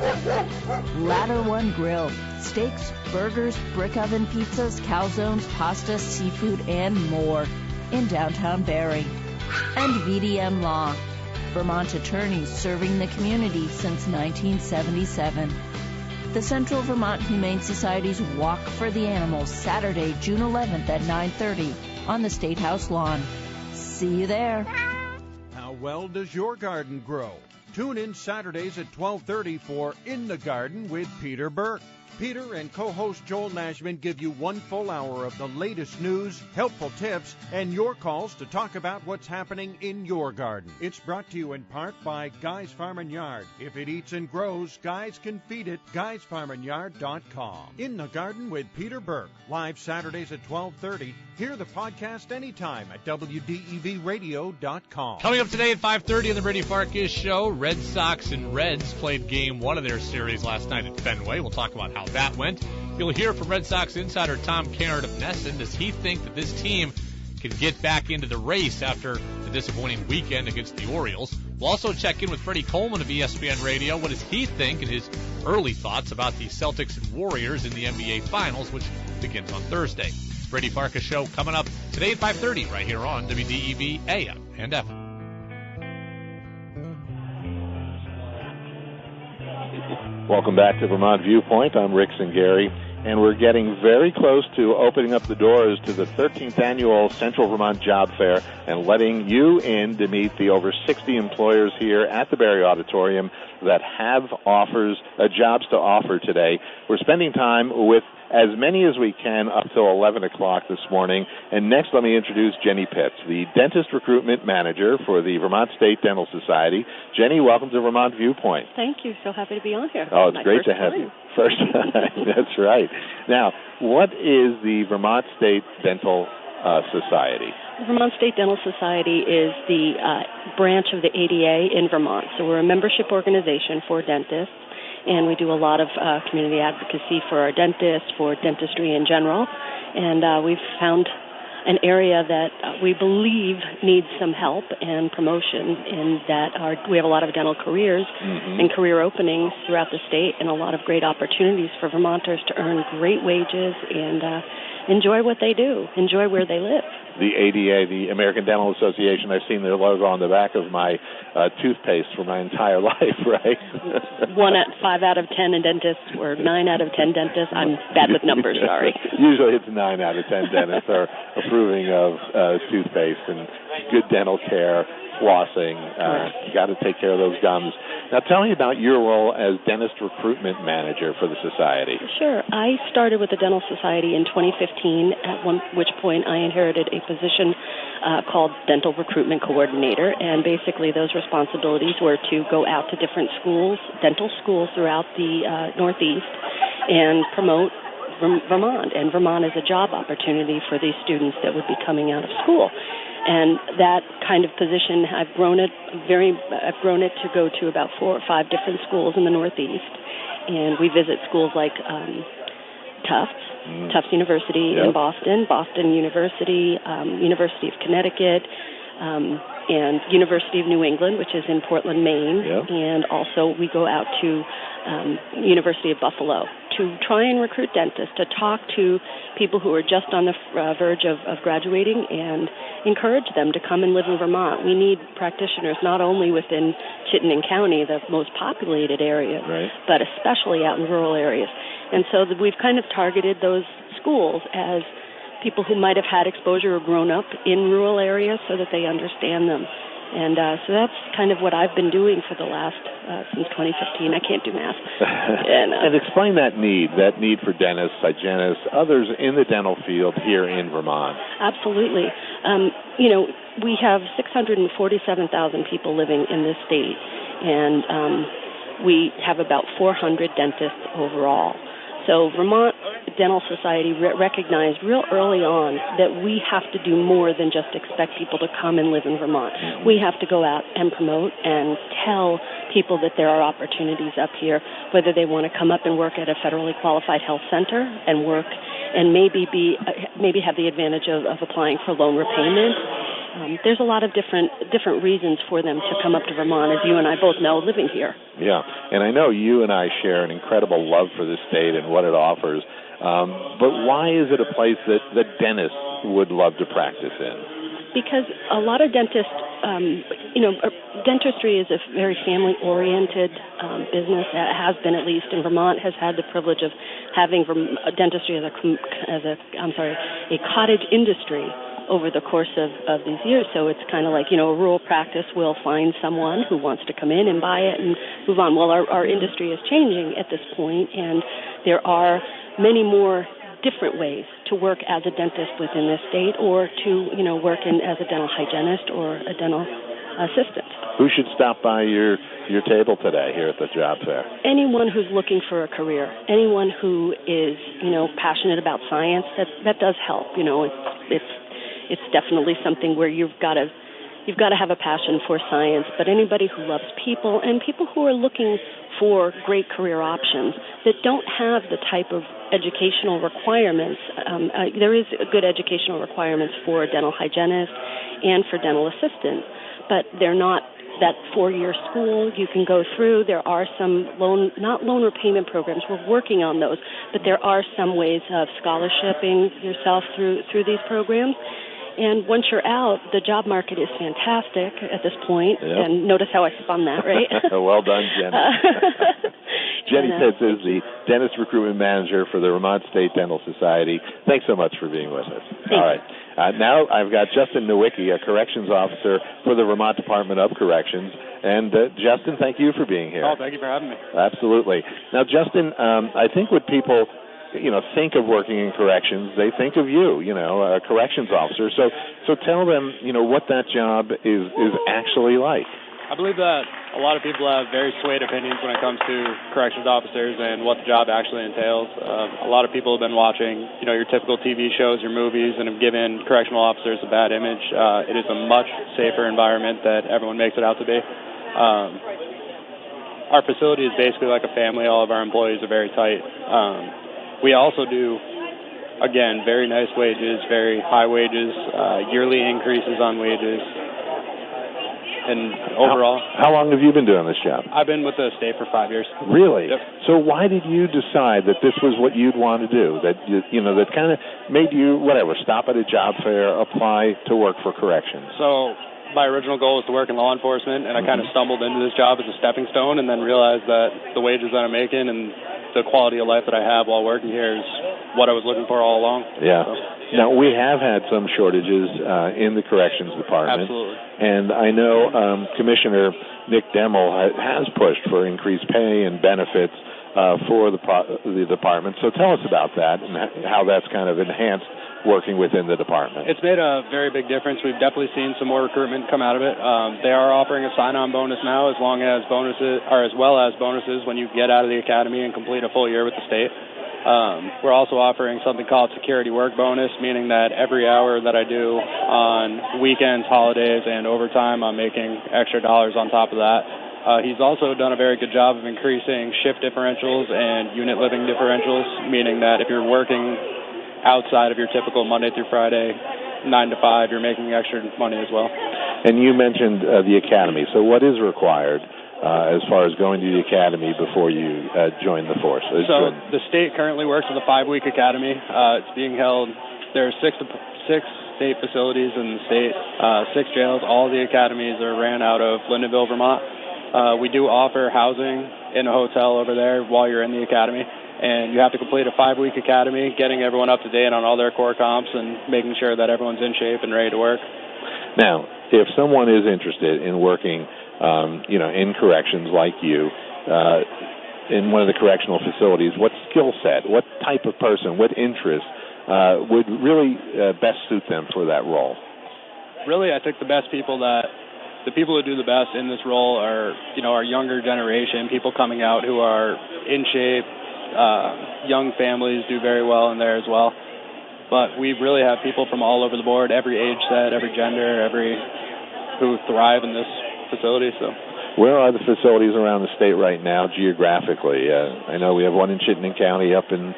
Ladder One Grill. Steaks, burgers, brick oven pizzas, calzones, pasta, seafood, and more in downtown Barre. And VDM Law. Vermont attorneys serving the community since 1977. The Central Vermont Humane Society's Walk for the Animals, Saturday, June 11th at 9:30 on the State House lawn. See you there. How well does your garden grow? Tune in Saturdays at 12:30 for In the Garden with Peter Burke. Peter and co-host Joel Nashman give you one full hour of the latest news, helpful tips, and your calls to talk about what's happening in your garden. It's brought to you in part by Guy's Farm and Yard. If it eats and grows, Guys can feed it. GuysFarmandYard.com. In the Garden with Peter Burke. Live Saturdays at 12:30. Hear the podcast anytime at WDEVradio.com. Coming up today at 5:30 on the Brady Farkas Show, Red Sox and Reds played game one of their series last night at Fenway. We'll talk about how that went. You'll hear from Red Sox insider Tom Caron of Nesson. Does he think that this team can get back into the race after the disappointing weekend against the Orioles? We'll also check in with Freddie Coleman of ESPN Radio. What does he think and his early thoughts about the Celtics and Warriors in the NBA Finals, which begins on Thursday? Brady Farkas Show coming up today at 5:30 right here on WDEV AM and FM. Welcome back to Vermont Viewpoint. I'm Rick Gary, and we're getting very close to opening up the doors to the 13th annual Central Vermont Job Fair and letting you in to meet the over 60 employers here at the Barre Auditorium that have jobs to offer today. We're spending time with as many as we can up till 11 o'clock this morning. And next, let me introduce Jenny Pitts, the Dentist Recruitment Manager for the Vermont State Dental Society. Jenny, welcome to Vermont Viewpoint. Thank you. So happy to be on here. Oh, it's great to have you. First time. That's right. Now, what is the Vermont State Dental Society? The Vermont State Dental Society is the branch of the ADA in Vermont. So we're a membership organization for dentists. And we do a lot of community advocacy for our dentists, for dentistry in general. And we've found an area that we believe needs some help and promotion in that we have a lot of dental careers and career openings throughout the state and a lot of great opportunities for Vermonters to earn great wages and enjoy what they do, enjoy where they live. The ADA, the American Dental Association, I've seen their logo on the back of my toothpaste for my entire life, right? 5 out of 10 dentists, or 9 out of 10 dentists. I'm bad with numbers, sorry. Usually it's 9 out of 10 dentists are approving of toothpaste and good dental care, flossing. You got to take care of those gums. Now tell me about your role as Dentist Recruitment Manager for the Society. Sure. I started with the Dental Society in 2015, at which point I inherited a position called Dental Recruitment Coordinator, and basically those responsibilities were to go out to different schools, dental schools throughout the Northeast, and promote Vermont. And Vermont is a job opportunity for these students that would be coming out of school. And that kind of position, I've grown it to go to about 4 or 5 different schools in the Northeast. And we visit schools like Tufts University in Boston, Boston University, University of Connecticut, and University of New England, which is in Portland, Maine. And also we go out to University of Buffalo to try and recruit dentists, to talk to people who are just on the verge of graduating and encourage them to come and live in Vermont. We need practitioners not only within Chittenden County, the most populated area, but especially out in rural areas. And so we've kind of targeted those schools as people who might have had exposure or grown up in rural areas so that they understand them. And so that's kind of what I've been doing for the last, since 2015. I can't do math. And explain that need for dentists, hygienists, others in the dental field here in Vermont. Absolutely. We have 647,000 people living in this state, and we have about 400 dentists overall. So Vermont Dental Society recognized real early on that we have to do more than just expect people to come and live in Vermont. We have to go out and promote and tell people that there are opportunities up here, whether they want to come up and work at a federally qualified health center and work and maybe have the advantage of applying for loan repayment. There's a lot of different reasons for them to come up to Vermont, as you and I both know, living here. Yeah, and I know you and I share an incredible love for this state and what it offers. But why is it a place that dentists would love to practice in? Because a lot of dentists, dentistry is a very family-oriented business. It has been, at least in Vermont, has had the privilege of having dentistry as a cottage industry over the course of these years. So it's kind of like, a rural practice will find someone who wants to come in and buy it and move on. Well, our industry is changing at this point, and there are many more different ways to work as a dentist within this state, or to, work as a dental hygienist or a dental assistant. Who should stop by your table today here at the job fair? Anyone who's looking for a career, anyone who is, passionate about science, that does help. It's definitely something where you've got to have a passion for science, but anybody who loves people and people who are looking for great career options that don't have the type of educational requirements. There is good educational requirements for a dental hygienist and for dental assistant, but they're not that 4-year school you can go through. There are some not loan repayment programs. We're working on those, but there are some ways of scholarshiping yourself through these programs. And once you're out, the job market is fantastic at this point. Yep. And notice how I spun that, right? Well done, Jenny. Jenny Pitts is the dentist recruitment manager for the Vermont State Dental Society. Thanks so much for being with us. All right. Now I've got Justin Nowicki, a corrections officer for the Vermont Department of Corrections. And Justin, thank you for being here. Oh, thank you for having me. Absolutely. Now, Justin, I think what people think of working in corrections, they think of you, a corrections officer. So tell them, what that job is actually like. I believe that a lot of people have very swayed opinions when it comes to corrections officers and what the job actually entails. A lot of people have been watching, your typical TV shows, your movies, and have given correctional officers a bad image. It is a much safer environment that everyone makes it out to be. Our facility is basically like a family. All of our employees are very tight. We also do, again, very nice wages, very high wages, yearly increases on wages. And overall... How long have you been doing this job? I've been with the state for 5 years. Really? Yep. So why did you decide that this was what you'd want to do? That, that kind of made you, stop at a job fair, apply to work for corrections? So my original goal was to work in law enforcement, and I kind of stumbled into this job as a stepping stone, and then realized that the wages that I'm making and the quality of life that I have while working here is what I was looking for all along. Yeah. So, now, we have had some shortages in the corrections department. Absolutely. And I know Commissioner Nick Demmel has pushed for increased pay and benefits for the department. So tell us about that and how that's kind of enhanced working within the department. It's made a very big difference. We've definitely seen some more recruitment come out of it. They are offering a sign-on bonus now, as well as bonuses when you get out of the academy and complete a full year with the state. We're also offering something called security work bonus, meaning that every hour that I do on weekends, holidays, and overtime, I'm making extra dollars on top of that. He's also done a very good job of increasing shift differentials and unit living differentials, meaning that if you're working outside of your typical Monday through Friday, 9 to 5, you're making extra money as well. And you mentioned the academy. So what is required as far as going to the academy before you join the force? So the state currently works with a 5-week academy. It's being held. There are six state facilities in the state, 6 jails. All the academies are ran out of Lyndonville, Vermont. We do offer housing in a hotel over there while you're in the academy. And you have to complete a 5-week academy, getting everyone up to date on all their core comps and making sure that everyone's in shape and ready to work. Now, if someone is interested in working, in corrections like you, in one of the correctional facilities, what skill set, what type of person, what interest would really best suit them for that role? Really, I think the people who do the best in this role are, our younger generation, people coming out who are in shape. Young families do very well in there as well. But we really have people from all over the board, every age set, every gender, who thrive in this facility. So, where are the facilities around the state right now geographically? I know we have one in Chittenden County, up in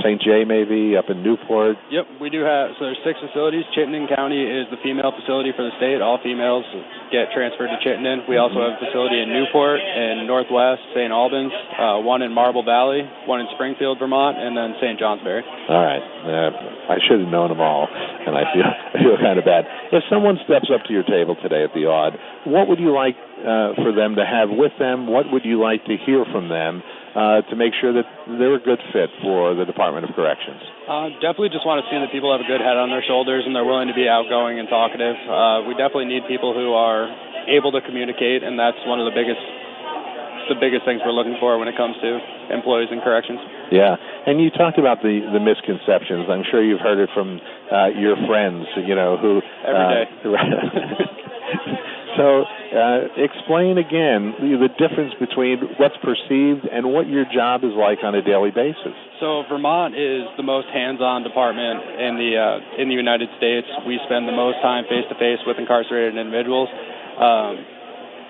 St. J, maybe, up in Newport. Yep, we do have. So there's 6 facilities. Chittenden County is the female facility for the state. All females get transferred to Chittenden. We also have a facility in Newport and Northwest St. Albans, one in Marble Valley, one in Springfield, Vermont, and then St. Johnsbury. All right. I should have known them all, and I feel kind of bad. If someone steps up to your table today at the Aud, what would you like for them to have with them? What would you like to hear from them to make sure that they're a good fit for the Department of Corrections? Definitely just want to see that people have a good head on their shoulders and they're willing to be outgoing and talkative. We definitely need people who are able to communicate, and that's one of the biggest things we're looking for when it comes to employees in corrections. Yeah, and you talked about the misconceptions. I'm sure you've heard it from your friends, who... Every day. So explain again the difference between what's perceived and what your job is like on a daily basis. So Vermont is the most hands-on department in the United States. We spend the most time face-to-face with incarcerated individuals.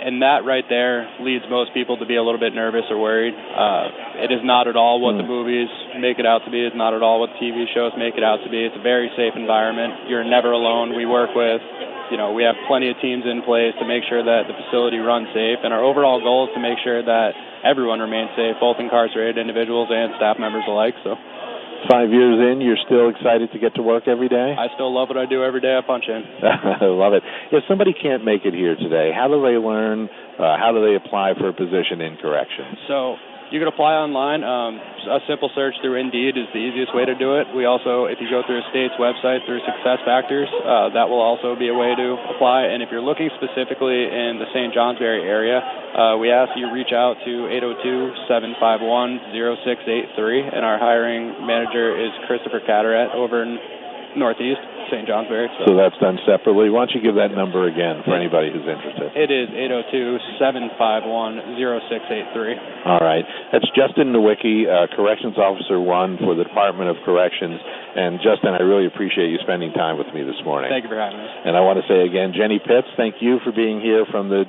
And that right there leads most people to be a little bit nervous or worried. It is not at all what the movies make it out to be. It's not at all what TV shows make it out to be. It's a very safe environment. You're never alone. We work with, we have plenty of teams in place to make sure that the facility runs safe. And our overall goal is to make sure that everyone remains safe, both incarcerated individuals and staff members alike. So, 5 years in, you're still excited to get to work every day? I still love what I do every day. I punch in. I love it. If somebody can't make it here today, how do they learn? How do they apply for a position in corrections? So you can apply online. A simple search through Indeed is the easiest way to do it. We also, if you go through a state's website through Success Factors, that will also be a way to apply. And if you're looking specifically in the St. Johnsbury area, we ask you reach out to 802-751-0683, and our hiring manager is Christopher Cataract over in Northeast St. Johnsbury. So that's done separately. Why don't you give that number again for anybody who's interested? It is 802-751-0683. All right. That's Justin Nowicki, Corrections Officer 1 for the Department of Corrections. And Justin, I really appreciate you spending time with me this morning. Thank you for having us. And I want to say again, Jenny Pitts, thank you for being here from the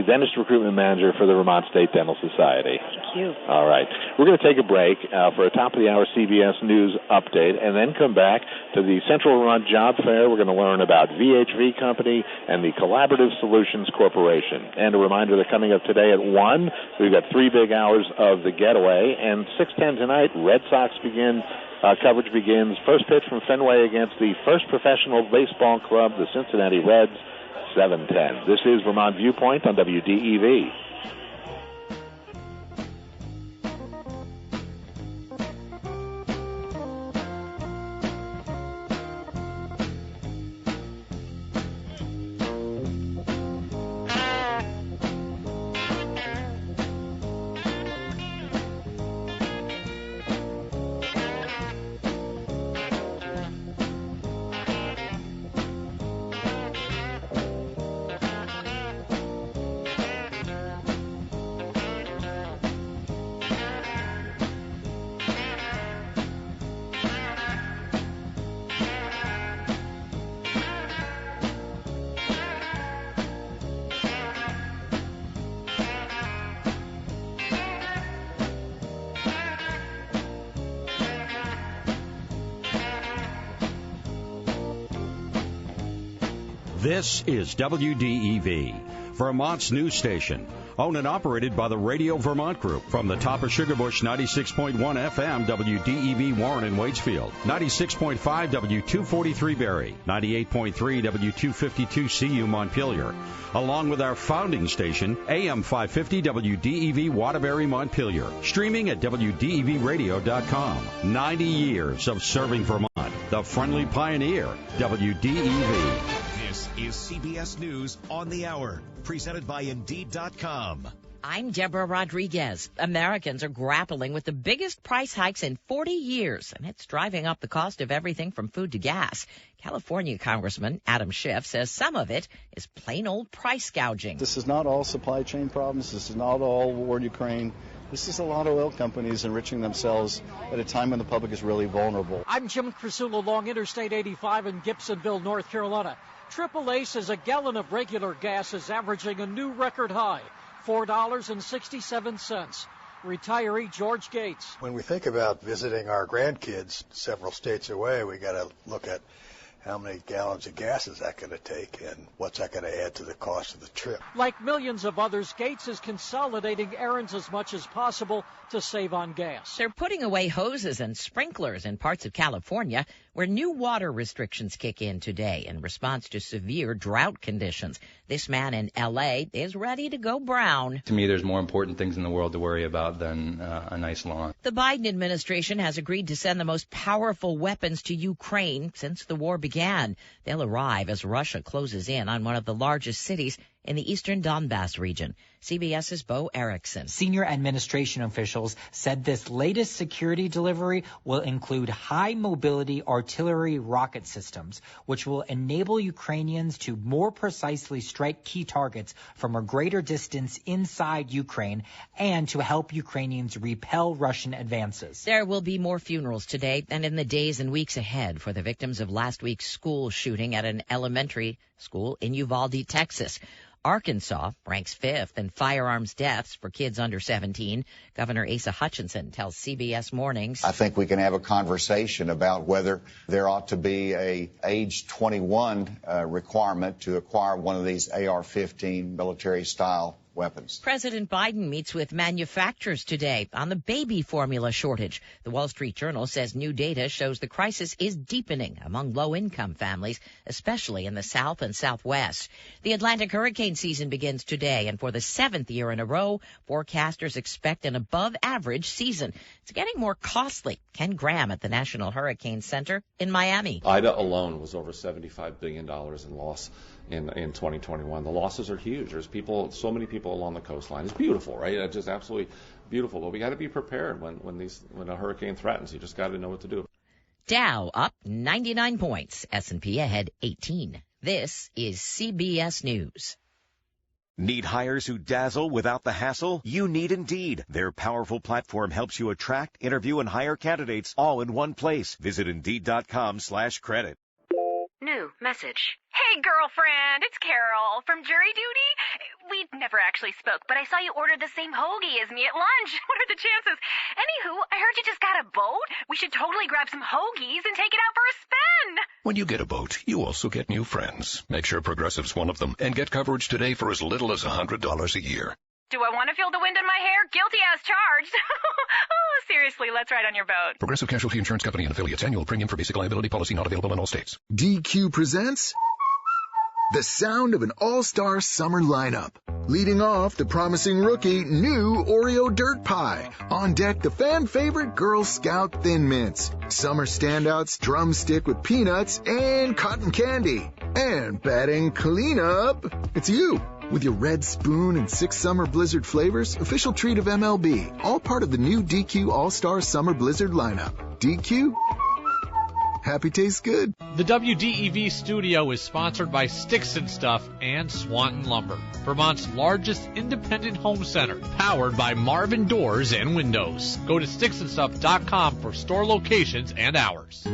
Dentist Recruitment Manager for the Vermont State Dental Society. Thank you. All right. We're going to take a break for a top-of-the-hour CBS News update and then come back to the Central Vermont Job Fair. We're going to learn about VHV Company and the Collaborative Solutions Corporation. And a reminder that coming up today at 1, we've got 3 big hours of the Getaway. And 6:10 tonight, Red Sox coverage begins. First pitch from Fenway against the First Professional Baseball Club, the Cincinnati Reds, 7:10. This is Vermont Viewpoint on WDEV. This is WDEV, Vermont's news station, owned and operated by the Radio Vermont Group. From the top of Sugarbush, 96.1 FM, WDEV Warren and Waitsfield, 96.5 W243 Barre, 98.3 W252 CU Montpelier, along with our founding station, AM 550 WDEV Waterbury Montpelier, streaming at WDEVradio.com. 90 years of serving Vermont, the friendly pioneer, WDEV. This is CBS News on the Hour, presented by Indeed.com. I'm Deborah Rodriguez. Americans are grappling with the biggest price hikes in 40 years, and it's driving up the cost of everything from food to gas. California Congressman Adam Schiff says some of it is plain old price gouging. This is not all supply chain problems. This is not all war in Ukraine. This is a lot of oil companies enriching themselves at a time when the public is really vulnerable. I'm Jim Crisula along Interstate 85 in Gibsonville, North Carolina. AAA says a gallon of regular gas is averaging a new record high, $4.67. Retiree George Gates. When we think about visiting our grandkids several states away, we got to look at how many gallons of gas is that going to take and what's that going to add to the cost of the trip. Like millions of others, Gates is consolidating errands as much as possible to save on gas. They're putting away hoses and sprinklers in parts of California where new water restrictions kick in today in response to severe drought conditions. This man in L.A. is ready to go brown. To me, there's more important things in the world to worry about than a nice lawn. The Biden administration has agreed to send the most powerful weapons to Ukraine since the war began. They'll arrive as Russia closes in on one of the largest cities in the eastern Donbass region. CBS's Bo Erickson. Senior administration officials said this latest security delivery will include high-mobility artillery rocket systems, which will enable Ukrainians to more precisely strike key targets from a greater distance inside Ukraine and to help Ukrainians repel Russian advances. There will be more funerals today and in the days and weeks ahead for the victims of last week's school shooting at an elementary school in Uvalde, Texas. Arkansas ranks 5th in firearms deaths for kids under 17. Governor Asa Hutchinson tells CBS Mornings, I think we can have a conversation about whether there ought to be a age 21 requirement to acquire one of these AR-15 military-style weapons. President Biden meets with manufacturers today on the baby formula shortage. The Wall Street Journal says new data shows the crisis is deepening among low-income families, especially in the South and Southwest. The Atlantic hurricane season begins today, and for the 7th year in a row, forecasters expect an above-average season. It's getting more costly. Ken Graham at the National Hurricane Center in Miami. Ida alone was over $75 billion in loss in 2021. The losses are huge. There's so many people along the coastline. It's beautiful, right? It's just absolutely beautiful. But we got to be prepared when a hurricane threatens. You just got to know what to do. Dow up 99 points. S&P ahead 18. This is CBS News. Need hires who dazzle without the hassle? You need Indeed. Their powerful platform helps you attract, interview, and hire candidates all in one place. Visit Indeed.com/credit. New message. Hey, girlfriend, it's Carol from jury duty. We never actually spoke, but I saw you order the same hoagie as me at lunch. What are the chances? Anywho, I heard you just got a boat. We should totally grab some hoagies and take it out for a spin. When you get a boat, you also get new friends. Make sure Progressive's one of them and get coverage today for as little as $100 a year. Do I want to feel the wind in my hair? Guilty as charged. Oh, seriously, let's ride on your boat. Progressive Casualty Insurance Company and affiliates. Annual premium for basic liability policy not available in all states. DQ presents the sound of an all-star summer lineup. Leading off, the promising rookie, new Oreo Dirt Pie. On deck, the fan favorite Girl Scout Thin Mints. Summer standouts, drumstick with peanuts and cotton candy. And batting cleanup, it's you. With your red spoon and 6 summer blizzard flavors, official treat of MLB. All part of the new DQ All-Star Summer Blizzard lineup. DQ? Happy tastes good. The WDEV studio is sponsored by Sticks and Stuff and Swanton Lumber, Vermont's largest independent home center, powered by Marvin Doors and Windows. Go to sticksandstuff.com for store locations and hours.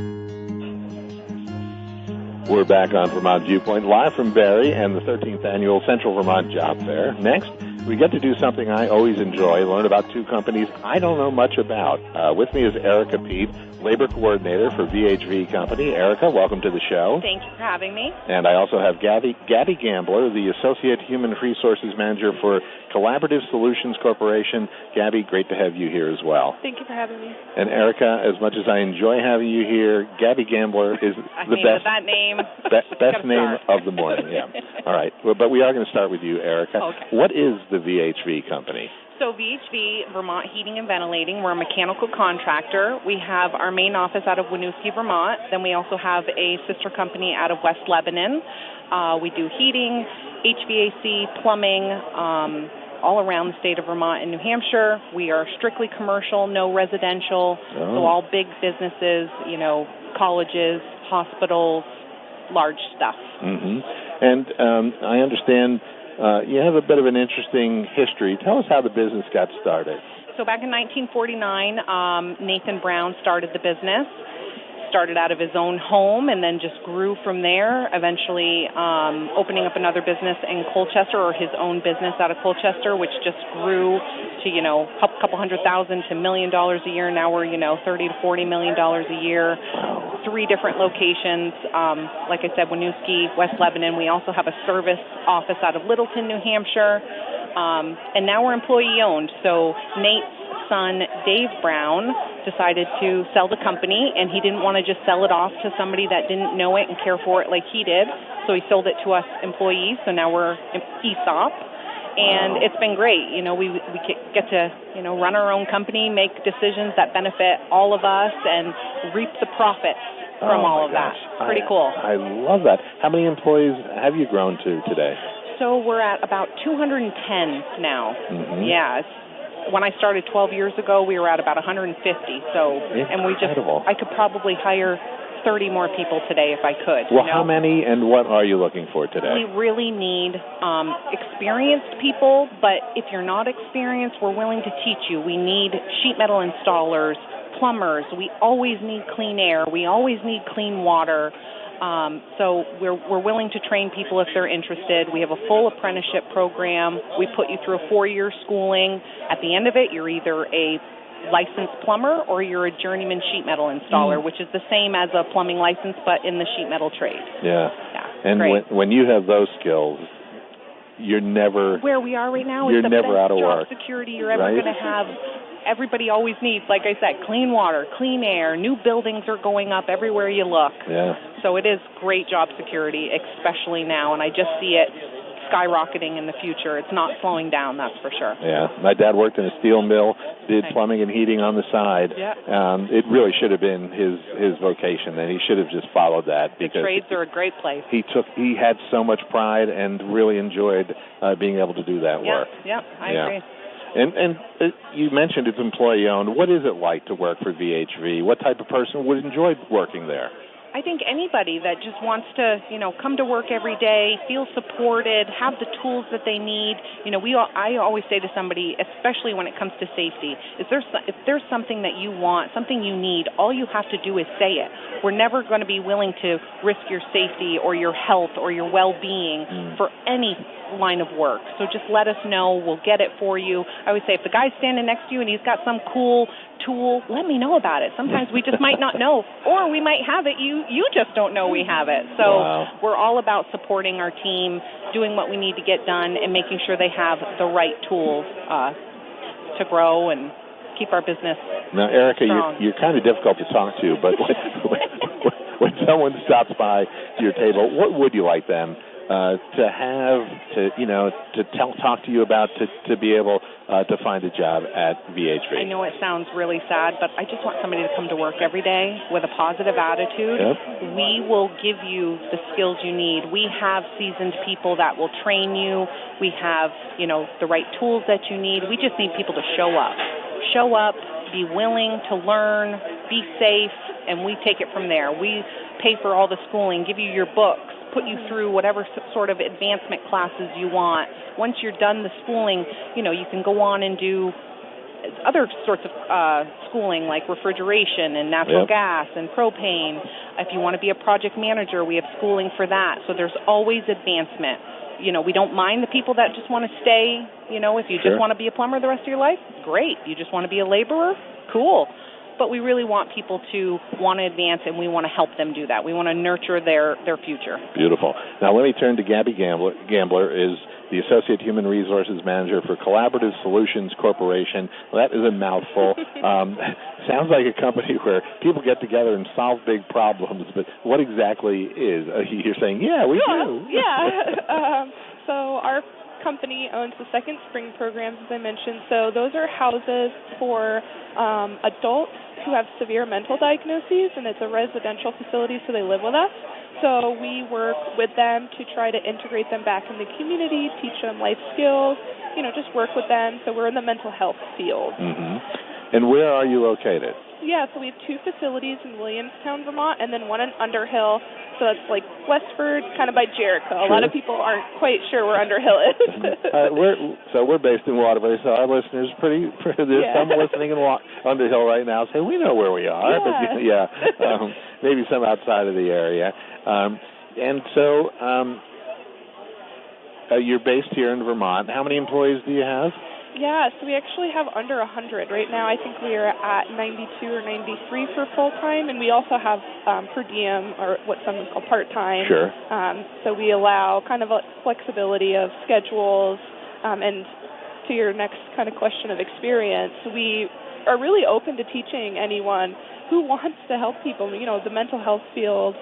We're back on Vermont Viewpoint, live from Barre and the 13th Annual Central Vermont Job Fair. Next, we get to do something I always enjoy, learn about two companies I don't know much about. With me is Erica Pete, Labor Coordinator for VHV Company. Erica, welcome to the show. Thank you for having me. And I also have Gabby Gambler, the Associate Human Resources Manager for Collaborative Solutions Corporation. Gabby, great to have you here as well. Thank you for having me. And Erica, as much as I enjoy having you here, Gabby Gambler is the best. That name. Best name of the morning, yeah. All right. Well, but we are going to start with you, Erica. Okay. What is the VHV Company? So VHV, Vermont Heating and Ventilating, we're a mechanical contractor. We have our main office out of Winooski, Vermont. Then we also have a sister company out of West Lebanon. We do heating, HVAC, plumbing, all around the state of Vermont and New Hampshire. We are strictly commercial, no residential, so all big businesses, colleges, hospitals, large stuff. Mm-hmm. And I understand you have a bit of an interesting history. Tell us how the business got started. So back in 1949, Nathan Brown started the business. Started out of his own home and then just grew from there, eventually opening up another business in Colchester, or his own business out of Colchester, which just grew to, a couple $100,000 to $1 million a year. Now we're, $30 to $40 million a year. 3 different locations. Like I said, Winooski, West Lebanon. We also have a service office out of Littleton, New Hampshire. And now we're employee-owned. So Nate's son, Dave Brown, decided to sell the company, and he didn't want to just sell it off to somebody that didn't know it and care for it like he did. So he sold it to us employees. So now we're ESOP. And it's been great. We get to, run our own company, make decisions that benefit all of us, and reap the profits from all of that. Pretty cool. I love that. How many employees have you grown to today? So we're at about 210 now. Mm-hmm. Yeah. When I started 12 years ago, we were at about 150. So, and I could probably hire 30 more people today if I could. Well, how many and what are you looking for today? We really need experienced people, but if you're not experienced, we're willing to teach you. We need sheet metal installers, plumbers. We always need clean air. We always need clean water. So we're willing to train people if they're interested. We have a full apprenticeship program. We put you through a 4-year schooling. At the end of it, you're either a licensed plumber or you're a journeyman sheet metal installer, which is the same as a plumbing license but in the sheet metal trade. Yeah. And when you have those skills, you're never... Where we are right now is the never best out of job work, security you're ever going to have. Everybody always needs, like I said, clean water, clean air. New buildings are going up everywhere you look. Yeah. So it is great job security, especially now, and I just see it skyrocketing in the future. It's not slowing down, that's for sure. Yeah. My dad worked in a steel mill, did plumbing and heating on the side. Yeah. It really should have been his vocation, and he should have just followed that. The trades are a great place. He had so much pride and really enjoyed being able to do that work. Yeah, I agree. And you mentioned it's employee-owned. What is it like to work for VHV? What type of person would enjoy working there? I think anybody that just wants to, come to work every day, feel supported, have the tools that they need. I always say to somebody, especially when it comes to safety, if there's something that you want, something you need, all you have to do is say it. We're never going to be willing to risk your safety or your health or your well-being for any line of work. So just let us know. We'll get it for you. I always say, if the guy's standing next to you and he's got some cool tool, let me know about it. Sometimes we just might not know, or we might have it. You just don't know we have it. So we're all about supporting our team, doing what we need to get done, and making sure they have the right tools to grow and keep our business Now, Erica, strong. you're kind of difficult to talk to, but when someone stops by your table, what would you like them to have, to talk to you about, to be able to find a job at VHV? I know it sounds really sad, but I just want somebody to come to work every day with a positive attitude. Yep. We will give you the skills you need. We have seasoned people that will train you. We have, the right tools that you need. We just need people to show up. Show up, be willing to learn, be safe, and we take it from there. We pay for all the schooling, give you your books, put you through whatever sort of advancement classes you want. Once you're done the schooling, you can go on and do other sorts of schooling like refrigeration and natural gas and propane. If you want to be a project manager, we have schooling for that. So there's always advancement. We don't mind the people that just want to stay. If you just want to be a plumber the rest of your life, great. You just want to be a laborer, cool. But we really want people to want to advance, and we want to help them do that. We want to nurture their future. Beautiful. Now let me turn to Gabby Gambler, is the Associate Human Resources Manager for Collaborative Solutions Corporation. Well, that is a mouthful. Sounds like a company where people get together and solve big problems, but what exactly is? You're saying, yeah, we do. Yeah. So our company owns the Second Spring programs, as I mentioned. So those are houses for adults who have severe mental diagnoses, and it's a residential facility, so they live with us. So we work with them to try to integrate them back in the community, teach them life skills, just work with them. So we're in the mental health field. Mm-hmm. And where are you located? Yeah, so we have 2 facilities in Williamstown, Vermont, and then one in Underhill. So it's like Westford, kind of by Jericho. A lot of people aren't quite sure where Underhill is. We're based in Waterbury, so our listeners there's some listening in Underhill right now say, we know where we are. Yeah. But maybe some outside of the area. And so you're based here in Vermont. How many employees do you have? Yeah, so we actually have under 100. Right now I think we are at 92 or 93 for full-time, and we also have per diem, or what some call part-time. Sure. So we allow kind of a flexibility of schedules, and to your next kind of question of experience, we are really open to teaching anyone who wants to help people. The mental health field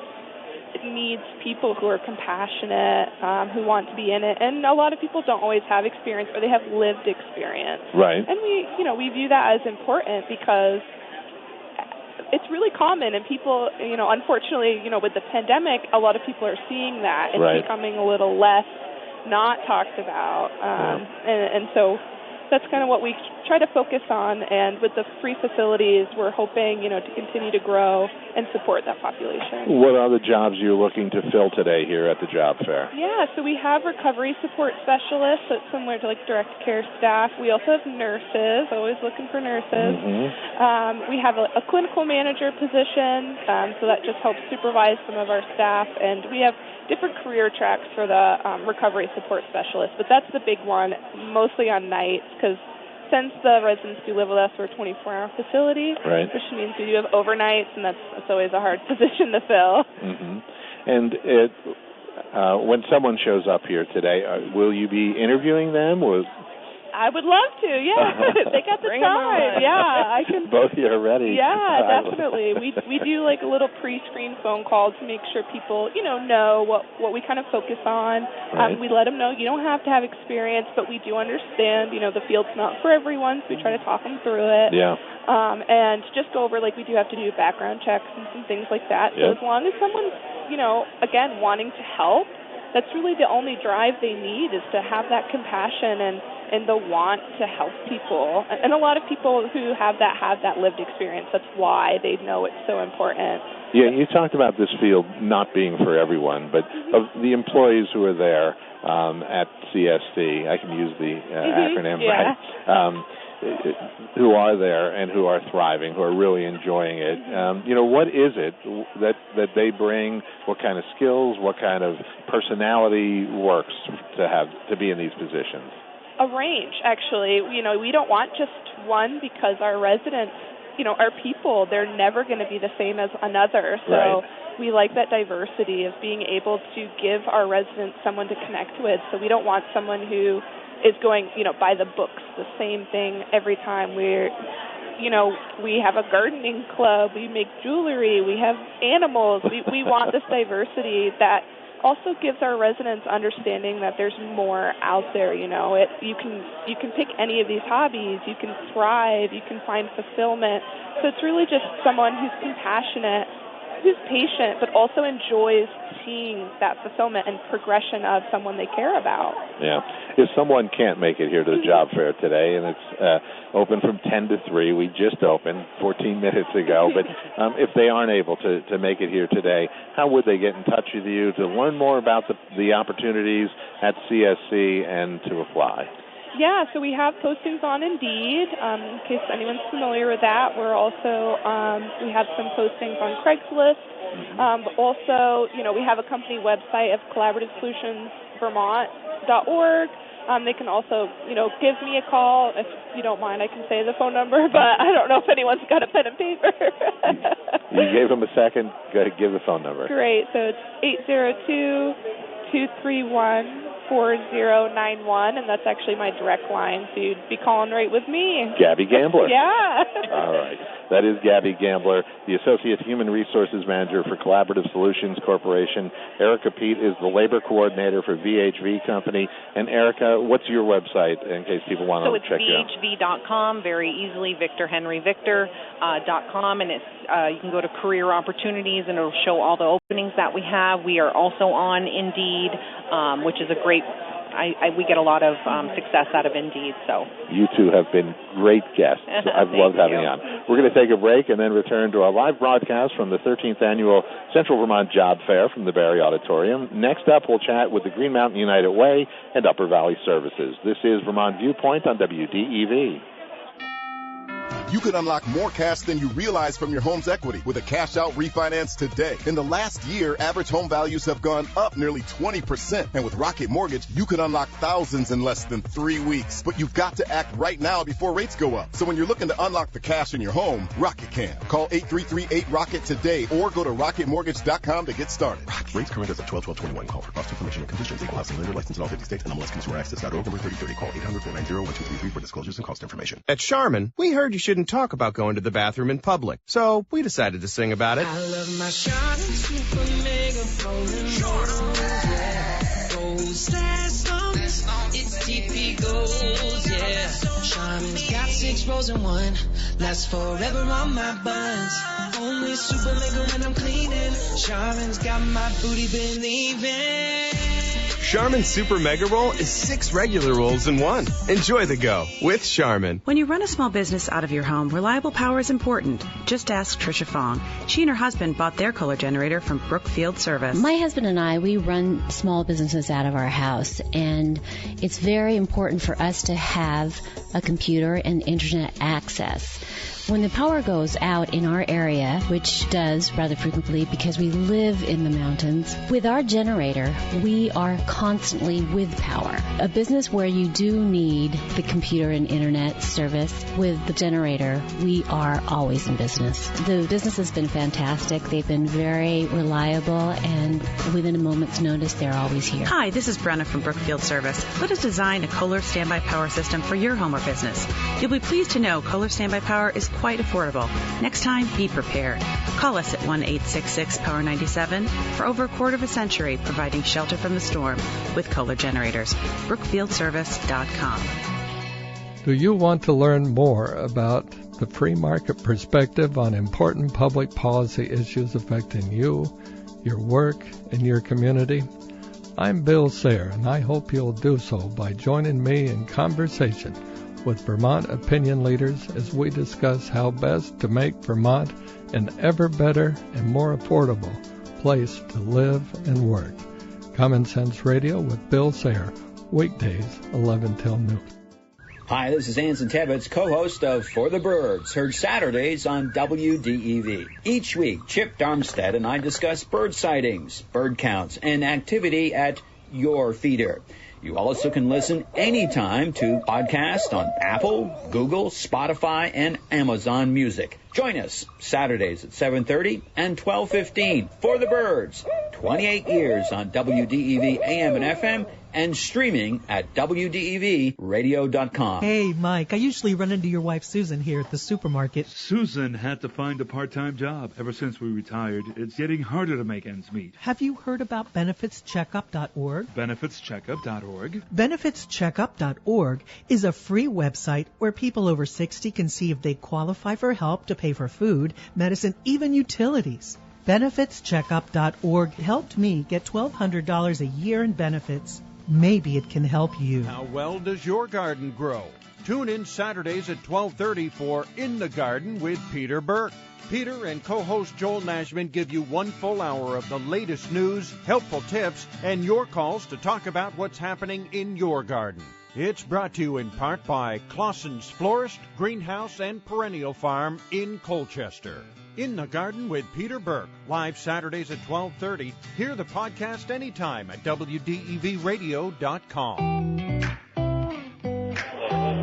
needs people who are compassionate, who want to be in it, and a lot of people don't always have experience, or they have lived experience. Right. And we view that as important because it's really common, and people, unfortunately, with the pandemic, a lot of people are seeing that. It's becoming a little less not talked about, and so that's kind of what we try to focus on, and with the free facilities, we're hoping, to continue to grow and support that population. What are the jobs you're looking to fill today here at the job fair? Yeah, so we have recovery support specialists, so it's similar to like direct care staff. We also have nurses, always looking for nurses. Mm-hmm. We have a clinical manager position, so that just helps supervise some of our staff, and we have different career tracks for the recovery support specialist, but that's the big one, mostly on nights, because since the residents do live with us, we're a 24-hour facility, which means we do have overnights, and that's always a hard position to fill. Mm-hmm. And when someone shows up here today, will you be interviewing them? I would love to, yeah. They got the time. Yeah, I can. Both of you are ready. Yeah, definitely. We do like a little pre-screen phone call to make sure people, know what we kind of focus on. We let them know you don't have to have experience, but we do understand, the field's not for everyone, so we try to talk them through it. Yeah. And just go over, we do have to do background checks and some things like that. So as long as someone's, again, wanting to help, that's really the only drive they need, is to have that compassion and the want to help people. And a lot of people who have that lived experience. That's why they know it's so important. Yeah, you talked about this field not being for everyone, but of the employees who are there at CSC, I can use the acronym, right? Who are there and who are thriving, who are really enjoying it. What is it that they bring? What kind of skills, what kind of personality works to be in these positions? A range, actually. We don't want just one, because our residents, our people, they're never going to be the same as another. So we like that diversity of being able to give our residents someone to connect with. So we don't want someone who is going, by the books, the same thing every time. We have a gardening club, we make jewelry, we have animals. We want this diversity that also gives our residents understanding that there's more out there. You can pick any of these hobbies, you can thrive, you can find fulfillment. So it's really just someone who's compassionate, who's patient, but also enjoys seeing that fulfillment and progression of someone they care about. Yeah. If someone can't make it here to the job fair today, and it's open from 10 to 3, we just opened 14 minutes ago, but if they aren't able to make it here today, how would they get in touch with you to learn more about the opportunities at CSC and to apply? Yeah, so we have postings on Indeed, in case anyone's familiar with that. We're also, we have some postings on Craigslist. But also, we have a company website of collaborativesolutions.vermont.org. They can also, give me a call. If you don't mind, I can say the phone number, but I don't know if anyone's got a pen and paper. You gave them a second. Go ahead, give the phone number. Great. So it's 802-231-4091, and that's actually my direct line, so you'd be calling right with me. Gabby Gambler. Yeah. All right. That is Gabby Gambler, the Associate Human Resources Manager for Collaborative Solutions Corporation. Erica Pete is the Labor Coordinator for VHV Company. And Erica, what's your website in case people want to check you out? So it's VHV.com, very easily, VictorHenryVictor.com, and it's you can go to Career Opportunities, and it'll show all the openings that we have. We are also on Indeed, which is a great we get a lot of success out of Indeed. So you two have been great guests. I've loved having you on. We're going to take a break and then return to our live broadcast from the 13th Annual Central Vermont Job Fair from the Barre Auditorium. Next up, we'll chat with the Green Mountain United Way and Upper Valley Services. This is Vermont Viewpoint on WDEV. You can unlock more cash than you realize from your home's equity with a cash-out refinance today. In the last year, average home values have gone up nearly 20%. And with Rocket Mortgage, you can unlock thousands in less than 3 weeks. But you've got to act right now before rates go up. So when you're looking to unlock the cash in your home, Rocket can. Call 8338-ROCKET today or go to rocketmortgage.com to get started. Rocket. Rates current as of 12/12/21. Call for cost information and conditions. Equal housing lender license in all 50 states and MLSConsumerAccess.org. Number 3030. Call 800-490-1233 for disclosures and cost information. At Charmin, we heard you shouldn't talk about going to the bathroom in public, so we decided to sing about it. I love my Charmin Super Mega Gold. Yeah. Gold lasts long. It's TP Gold. Yeah. Charmin's got 6 rows in one. Lasts forever on my buns. Only Super Mega when I'm cleaning. Charmin's got my booty believing. Charmin Super Mega Roll is 6 regular rolls in one. Enjoy the go with Charmin. When you run a small business out of your home, reliable power is important. Just ask Trisha Fong. She and her husband bought their Kohler generator from Brookfield Service. My husband and I, we run small businesses out of our house, and it's very important for us to have a computer and internet access. When the power goes out in our area, which does rather frequently because we live in the mountains, with our generator, we are constantly with power. A business where you do need the computer and internet service, with the generator, we are always in business. The business has been fantastic. They've been very reliable, and within a moment's notice, they're always here. Hi, this is Brenna from Brookfield Service. Let us design a Kohler standby power system for your home or business. You'll be pleased to know Kohler standby power is quite affordable. Next time, be prepared. Call us at 1-866-POWER97 for over a quarter of a century, providing shelter from the storm with Kohler generators. BrookfieldService.com. Do you want to learn more about the free market perspective on important public policy issues affecting you, your work, and your community? I'm Bill Sayre, and I hope you'll do so by joining me in conversation with Vermont opinion leaders as we discuss how best to make Vermont an ever better and more affordable place to live and work. Common Sense Radio with Bill Sayre, weekdays 11 till noon. Hi, this is Anson Tebbets, co-host of For the Birds, heard Saturdays on WDEV. Each week, Chip Darmstadt and I discuss bird sightings, bird counts, and activity at your feeder. You also can listen anytime to podcasts on Apple, Google, Spotify, and Amazon Music. Join us Saturdays at 7:30 and 12:15 for the Birds. 28 years on WDEV AM and FM and streaming at WDEVradio.com. Hey, Mike, I usually run into your wife Susan here at the supermarket. Susan had to find a part-time job ever since we retired. It's getting harder to make ends meet. Have you heard about benefitscheckup.org? Benefitscheckup.org? Benefitscheckup.org is a free website where people over 60 can see if they qualify for help to pay for food, medicine, even utilities. Benefitscheckup.org helped me get $1,200 a year in benefits. Maybe it can help you. How well does your garden grow? Tune in Saturdays at 12:30 for In the Garden with Peter Burke. Peter and co-host Joel Nashman give you 1 full hour of the latest news, helpful tips, and your calls to talk about what's happening in your garden. It's brought to you in part by Clausen's Florist, Greenhouse, and Perennial Farm in Colchester. In the Garden with Peter Burke, live Saturdays at 12:30. Hear the podcast anytime at WDEVradio.com.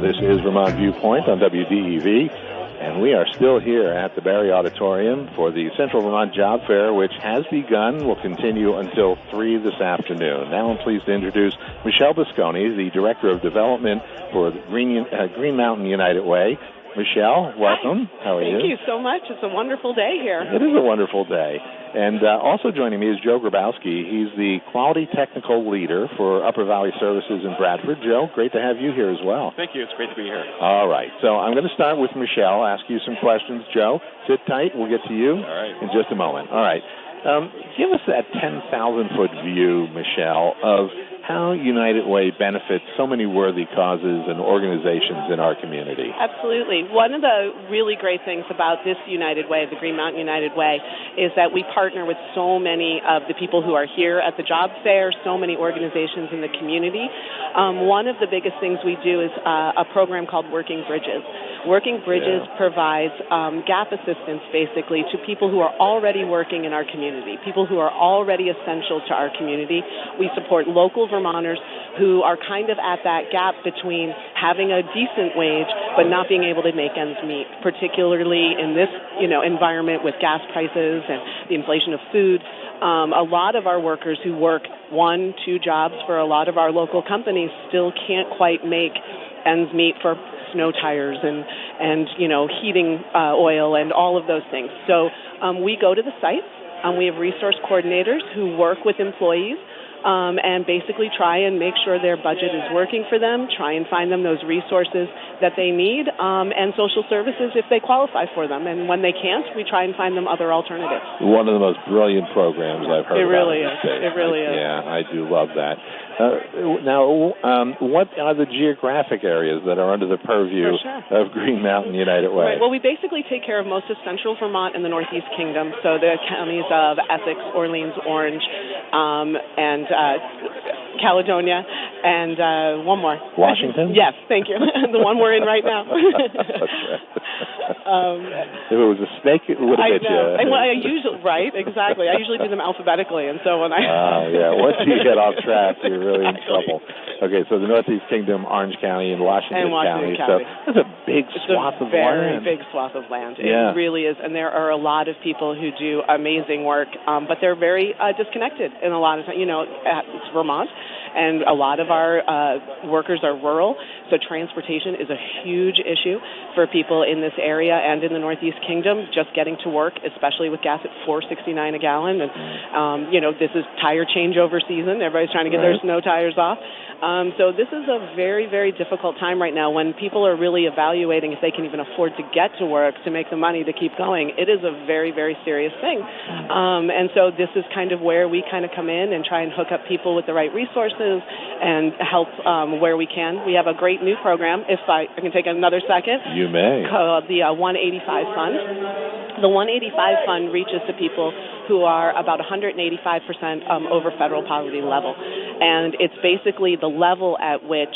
This is Vermont Viewpoint on WDEV, and we are still here at the Barre Auditorium for the Central Vermont Job Fair, which has begun, will continue until 3 this afternoon. Now I'm pleased to introduce Michelle Bisconi, the Director of Development for the Green Mountain United Way. Michelle, welcome. Hi. How are you? Thank you so much. It's a wonderful day here. It is a wonderful day. And also joining me is Joe Grabowski. He's the Quality Technical Leader for Upper Valley Services in Bradford. Joe, great to have you here as well. Thank you. It's great to be here. All right. So I'm going to start with Michelle, ask you some questions. Joe, sit tight. We'll get to you in just a moment. All right. Give us that 10,000-foot view, Michelle, of how United Way benefits so many worthy causes and organizations in our community. Absolutely. One of the really great things about this United Way, the Green Mountain United Way, is that we partner with so many of the people who are here at the job fair, so many organizations in the community. One of the biggest things we do is a program called Working Bridges. Working Bridges provides gap assistance, basically, to people who are already working in our community, people who are already essential to our community. We support local Vermonters who are kind of at that gap between having a decent wage but not being able to make ends meet, particularly in this, environment with gas prices and the inflation of food. A lot of our workers who work 1-2 jobs for a lot of our local companies still can't quite make ends meet for snow tires and heating oil and all of those things. So we go to the sites. We have resource coordinators who work with employees and basically try and make sure their budget is working for them, try and find them those resources that they need, and social services if they qualify for them. And when they can't, we try and find them other alternatives. One of the most brilliant programs I've heard about in the state. It really is. Yeah, I do love that. Now, what are the geographic areas that are under the purview of Green Mountain United Way? Right. Well, we basically take care of most of central Vermont and the Northeast Kingdom, so the counties of Essex, Orleans, Orange, and Caledonia, and one more. Washington? Yes, thank you. The one we're in right now. If it was a snake, it would have hit you. I usually, right, exactly. I usually do them alphabetically, and so when I... once you get off track, you're really in trouble. Okay, so the Northeast Kingdom, Orange County, and Washington County. So that's a big swath of land. It's a very big swath of land. Yeah. It really is, and there are a lot of people who do amazing work, but they're very disconnected in a lot of times. It's Vermont, and a lot of our workers are rural, so transportation is a huge issue for people in this area and in the Northeast Kingdom, just getting to work, especially with gas at $4.69 a gallon. And, this is tire changeover season. Everybody's trying to get their snow tires off. So this is a very, very difficult time right now when people are really evaluating if they can even afford to get to work to make the money to keep going. It is a very, very serious thing. And so this is kind of where we kind of come in and try and hook up people with the right resources and help where we can. We have a great new program, if I can take another second. You may. Called the 185 Fund. The 185 Fund reaches to people who are about 185% over federal poverty level. And it's basically the level at which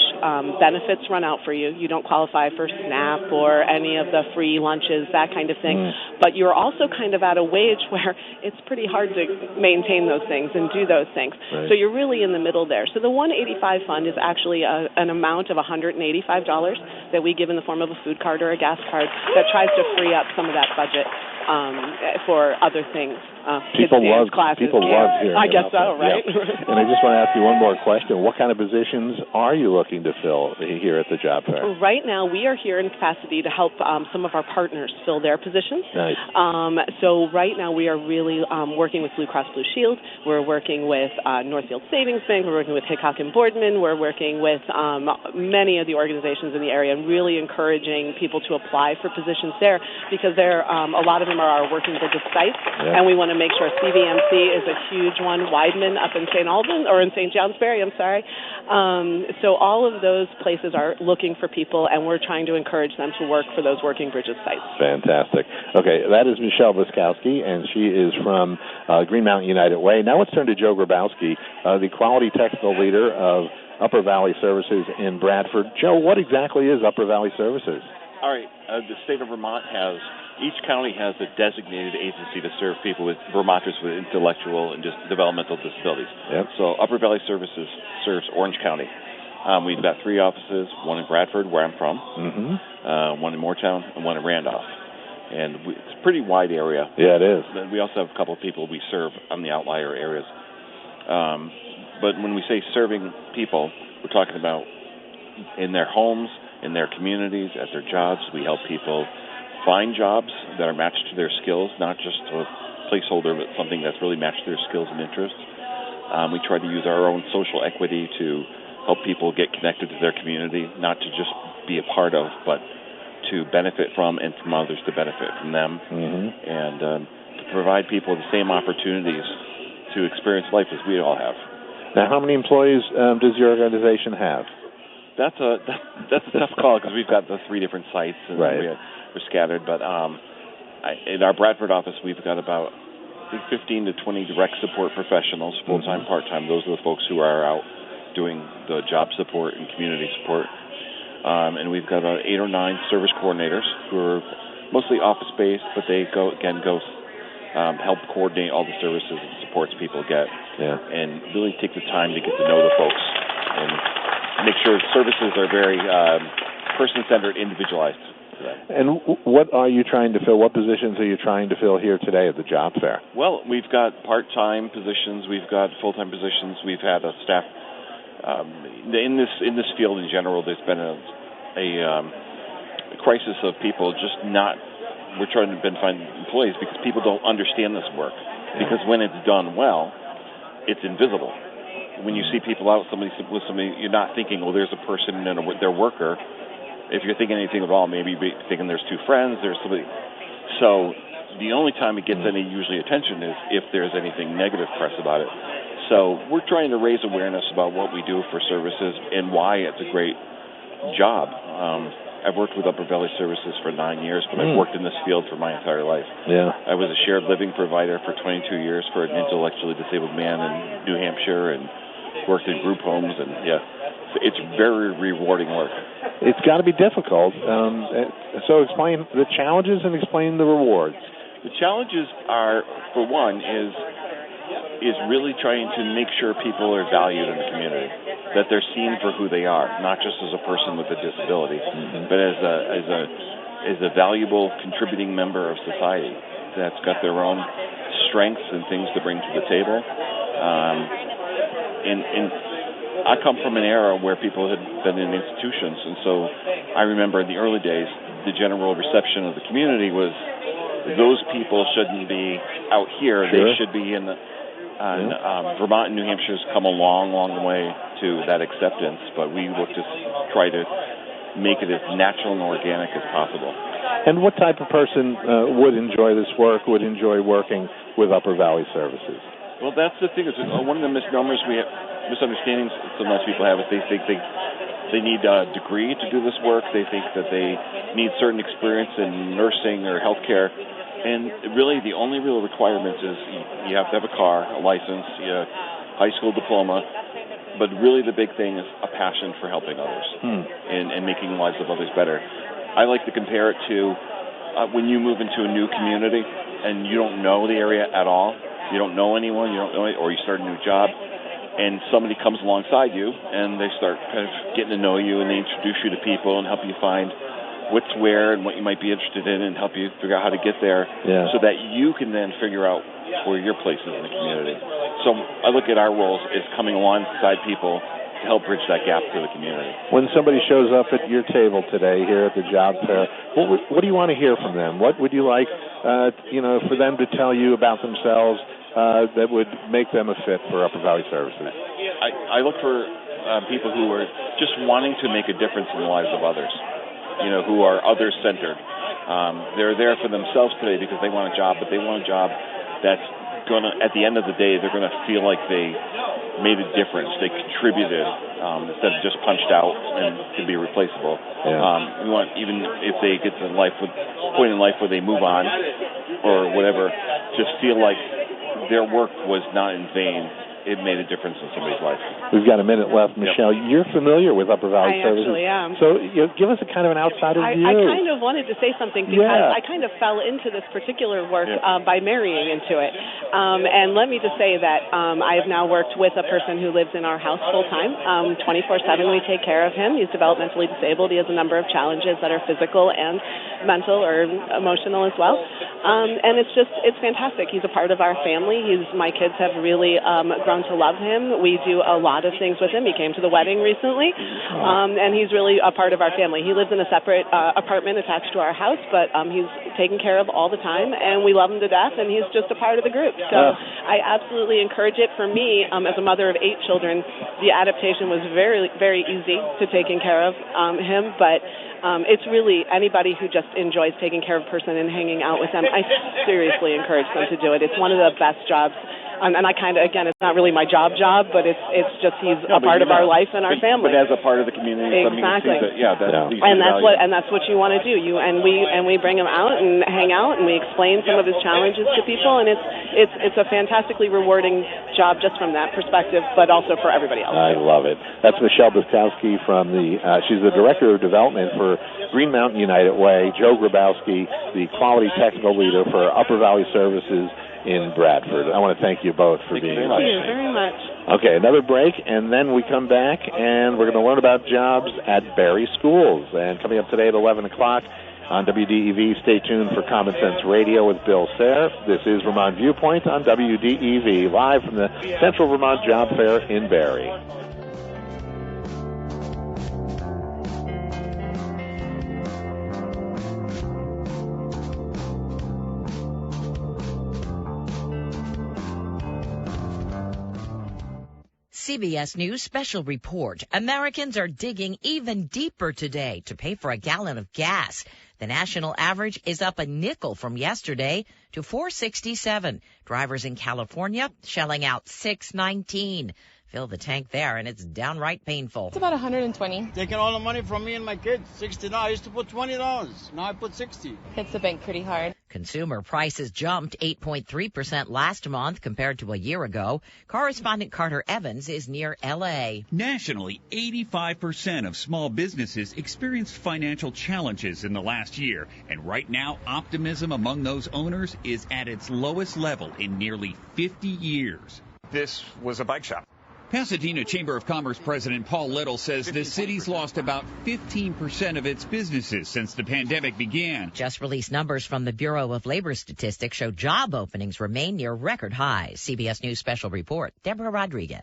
benefits run out for you. You don't qualify for SNAP or any of the free lunches, that kind of thing. But you're also kind of at a wage where it's pretty hard to maintain those things and do those things. So you're really in the middle there. So the 185 Fund is actually an amount of $185 that we give in the form of a food card or a gas card that tries to free up some of that budget for other things. People love hearing I guess so, right? Yeah. And I just want to ask you one more question. What kind of positions are you looking to fill here at the job fair? Right now, we are here in capacity to help some of our partners fill their positions. Nice. So right now, we are really working with Blue Cross Blue Shield. We're working with Northfield Savings Bank. We're working with Hickok and Boardman. We're working with many of the organizations in the area and really encouraging people to apply for positions there because a lot of them are our Working Bridges sites, and we want to make sure CVMC is a huge one. Weidman up in St. Albans, or in St. Johnsbury, I'm sorry. So all of those places are looking for people, and we're trying to encourage them to work for those Working Bridges sites. Fantastic. Okay, that is Michelle Biskowski, and she is from Green Mountain United Way. Now let's turn to Joe Grabowski, the Quality Technical Leader of Upper Valley Services in Bradford. Joe, what exactly is Upper Valley Services? All right. The state of Vermont each county has a designated agency to serve people Vermonters with intellectual and just developmental disabilities. Yep. So Upper Valley Services serves Orange County. We've got 3 offices, one in Bradford, where I'm from, one in Moortown, and one in Randolph. And it's a pretty wide area. Yeah, it is. We also have a couple of people we serve on the outlier areas. But when we say serving people, we're talking about in their homes, in their communities, at their jobs. We help people find jobs that are matched to their skills, not just a placeholder, but something that's really matched to their skills and interests. We try to use our own social equity to help people get connected to their community, not to just be a part of, but to benefit from and from others to benefit from them, and to provide people the same opportunities to experience life as we all have. Now, how many employees does your organization have? That's a tough call because we've got the 3 different sites and we're scattered. But in our Bradford office, we've got about 15 to 20 direct support professionals, full-time, part-time. Those are the folks who are out doing the job support and community support. And we've got about 8 or 9 service coordinators who are mostly office-based, but they go help coordinate all the services and supports people get, and really take the time to get to know the folks and make sure services are very person-centered, individualized. And what are you trying to fill? What positions are you trying to fill here today at the job fair? Well, we've got part-time positions, we've got full-time positions, we've had a staff. In this field in general, there's been a crisis of people just not. We're trying to find employees because people don't understand this work. Because when it's done well, it's invisible. When you see people out with somebody, you're not thinking, well, there's a person and their worker. If you're thinking anything at all, maybe you're thinking there's 2 friends, there's somebody. So the only time it gets any usually attention is if there's anything negative press about it. So we're trying to raise awareness about what we do for services and why it's a great job. I've worked with Upper Valley Services for 9 years, but I've worked in this field for my entire life. Yeah. I was a shared living provider for 22 years for an intellectually disabled man in New Hampshire and worked in group homes, and it's very rewarding work. It's got to be difficult. So explain the challenges and explain the rewards. The challenges are, for one, is really trying to make sure people are valued in the community, that they're seen for who they are, not just as a person with a disability, but as a valuable contributing member of society that's got their own strengths and things to bring to the table. And I come from an era where people had been in institutions, and so I remember in the early days, the general reception of the community was those people shouldn't be out here. Sure. They should be in the Vermont and New Hampshire's come a long, long way to that acceptance, but we look to try to make it as natural and organic as possible. And what type of person would enjoy this work, would enjoy working with Upper Valley Services? Well, that's the thing. Is one of the misnomers we have, misunderstandings sometimes people have is they think they need a degree to do this work. They think that they need certain experience in nursing or healthcare. And really, the only real requirements is you have to have a car, a license, high school diploma. But really, the big thing is a passion for helping others and making the lives of others better. I like to compare it to when you move into a new community and you don't know the area at all. You don't know anyone, or you start a new job, and somebody comes alongside you and they start kind of getting to know you, and they introduce you to people and help you find what's where and what you might be interested in, and help you figure out how to get there, so that you can then figure out where your place is in the community. So I look at our roles as coming alongside people to help bridge that gap to the community. When somebody shows up at your table today here at the job fair, what do you want to hear from them? What would you like, for them to tell you about themselves that would make them a fit for Upper Valley Services? I look for people who are just wanting to make a difference in the lives of others, who are others-centered. They're there for themselves today because they want a job, but they want a job that's going to, at the end of the day, they're going to feel like they made a difference. They contributed instead of just punched out and can be replaceable. We want, even if they get to point in life where they move on or whatever, just feel like their work was not in vain it made a difference in somebody's life. We've got a minute left. Michelle, you're familiar with Upper Valley Services. I actually am. So give us a kind of an outsider view. I kind of wanted to say something because I kind of fell into this particular work by marrying into it. And let me just say that I have now worked with a person who lives in our house full-time. 24/7 we take care of him. He's developmentally disabled. He has a number of challenges that are physical and mental or emotional as well. And it's fantastic. He's a part of our family. My kids have really grown to love him. We do a lot of things with him. He came to the wedding recently, and he's really a part of our family. He lives in a separate apartment attached to our house, but he's taken care of all the time, and we love him to death, and he's just a part of the group. So I absolutely encourage it. For me, as a mother of 8 children, the adaptation was very, very easy to taking care of him, but it's really anybody who just enjoys taking care of a person and hanging out with them. I seriously encourage them to do it. It's one of the best jobs. And I kind of, again, it's not really my job, but it's just he's a part of our life and our family. But as a part of the community, exactly. And that's what you want to do. We bring him out and hang out, and we explain some of his challenges to people, and it's a fantastically rewarding job just from that perspective, but also for everybody else. I love it. That's Michelle Buskowski from she's the Director of Development for Green Mountain United Way. Joe Grabowski, the Quality Technical Leader for Upper Valley Services in Bradford. I want to thank you both for being with us. Thank you very much. Okay, another break, and then we come back, and we're going to learn about jobs at Barre schools. And coming up today at 11 o'clock on WDEV, stay tuned for Common Sense Radio with Bill Sayre. This is Vermont Viewpoint on WDEV, live from the Central Vermont Job Fair in Barre. CBS News special report. Americans are digging even deeper today to pay for a gallon of gas. The national average is up a nickel from yesterday to $4.67. Drivers in California shelling out $6.19. Fill the tank there, and it's downright painful. It's about $120. Taking all the money from me and my kids. $60. I used to put $20. Now I put $60. Hits the bank pretty hard. Consumer prices jumped 8.3% last month compared to a year ago. Correspondent Carter Evans is near L.A. Nationally, 85% of small businesses experienced financial challenges in the last year. And right now, optimism among those owners is at its lowest level in nearly 50 years. This was a bike shop. Pasadena Chamber of Commerce President Paul Little says the city's lost about 15% of its businesses since the pandemic began. Just released numbers from the Bureau of Labor Statistics show job openings remain near record highs. CBS News special report, Deborah Rodriguez.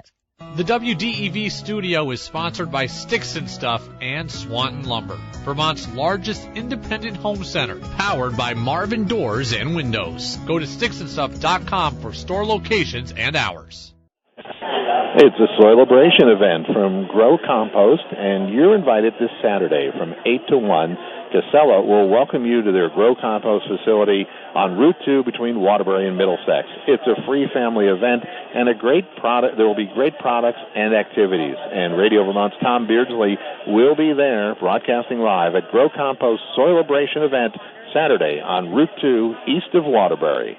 The WDEV studio is sponsored by Sticks and Stuff and Swanton Lumber, Vermont's largest independent home center, powered by Marvin Doors and Windows. Go to sticksandstuff.com for store locations and hours. It's a Soilabration event from Grow Compost, and you're invited this Saturday from 8 to 1. Casella will welcome you to their Grow Compost facility on Route 2 between Waterbury and Middlesex. It's a free family event and a great product. There will be great products and activities. And Radio Vermont's Tom Beardsley will be there broadcasting live at Grow Compost Soilabration event Saturday on Route 2 east of Waterbury.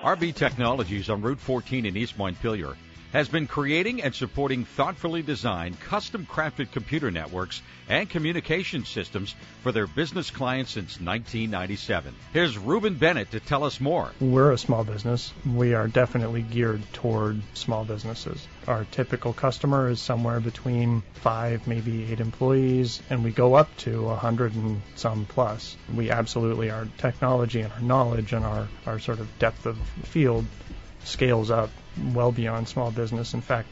RB Technologies on Route 14 in East Montpelier has been creating and supporting thoughtfully designed, custom-crafted computer networks and communication systems for their business clients since 1997. Here's Reuben Bennett to tell us more. We're a small business. We are definitely geared toward small businesses. Our typical customer is somewhere between 5, maybe 8 employees, and we go up to 100 and some plus. We absolutely, our technology and our knowledge and our sort of depth of field scales up well beyond small business. In fact,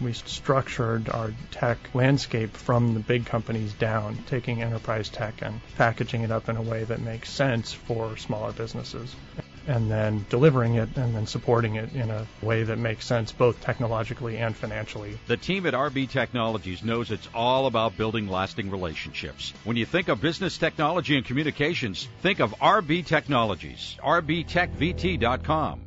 we structured our tech landscape from the big companies down, taking enterprise tech and packaging it up in a way that makes sense for smaller businesses, and then delivering it and then supporting it in a way that makes sense both technologically and financially. The team at RB Technologies knows it's all about building lasting relationships. When you think of business technology and communications, think of RB Technologies. rbtechvt.com.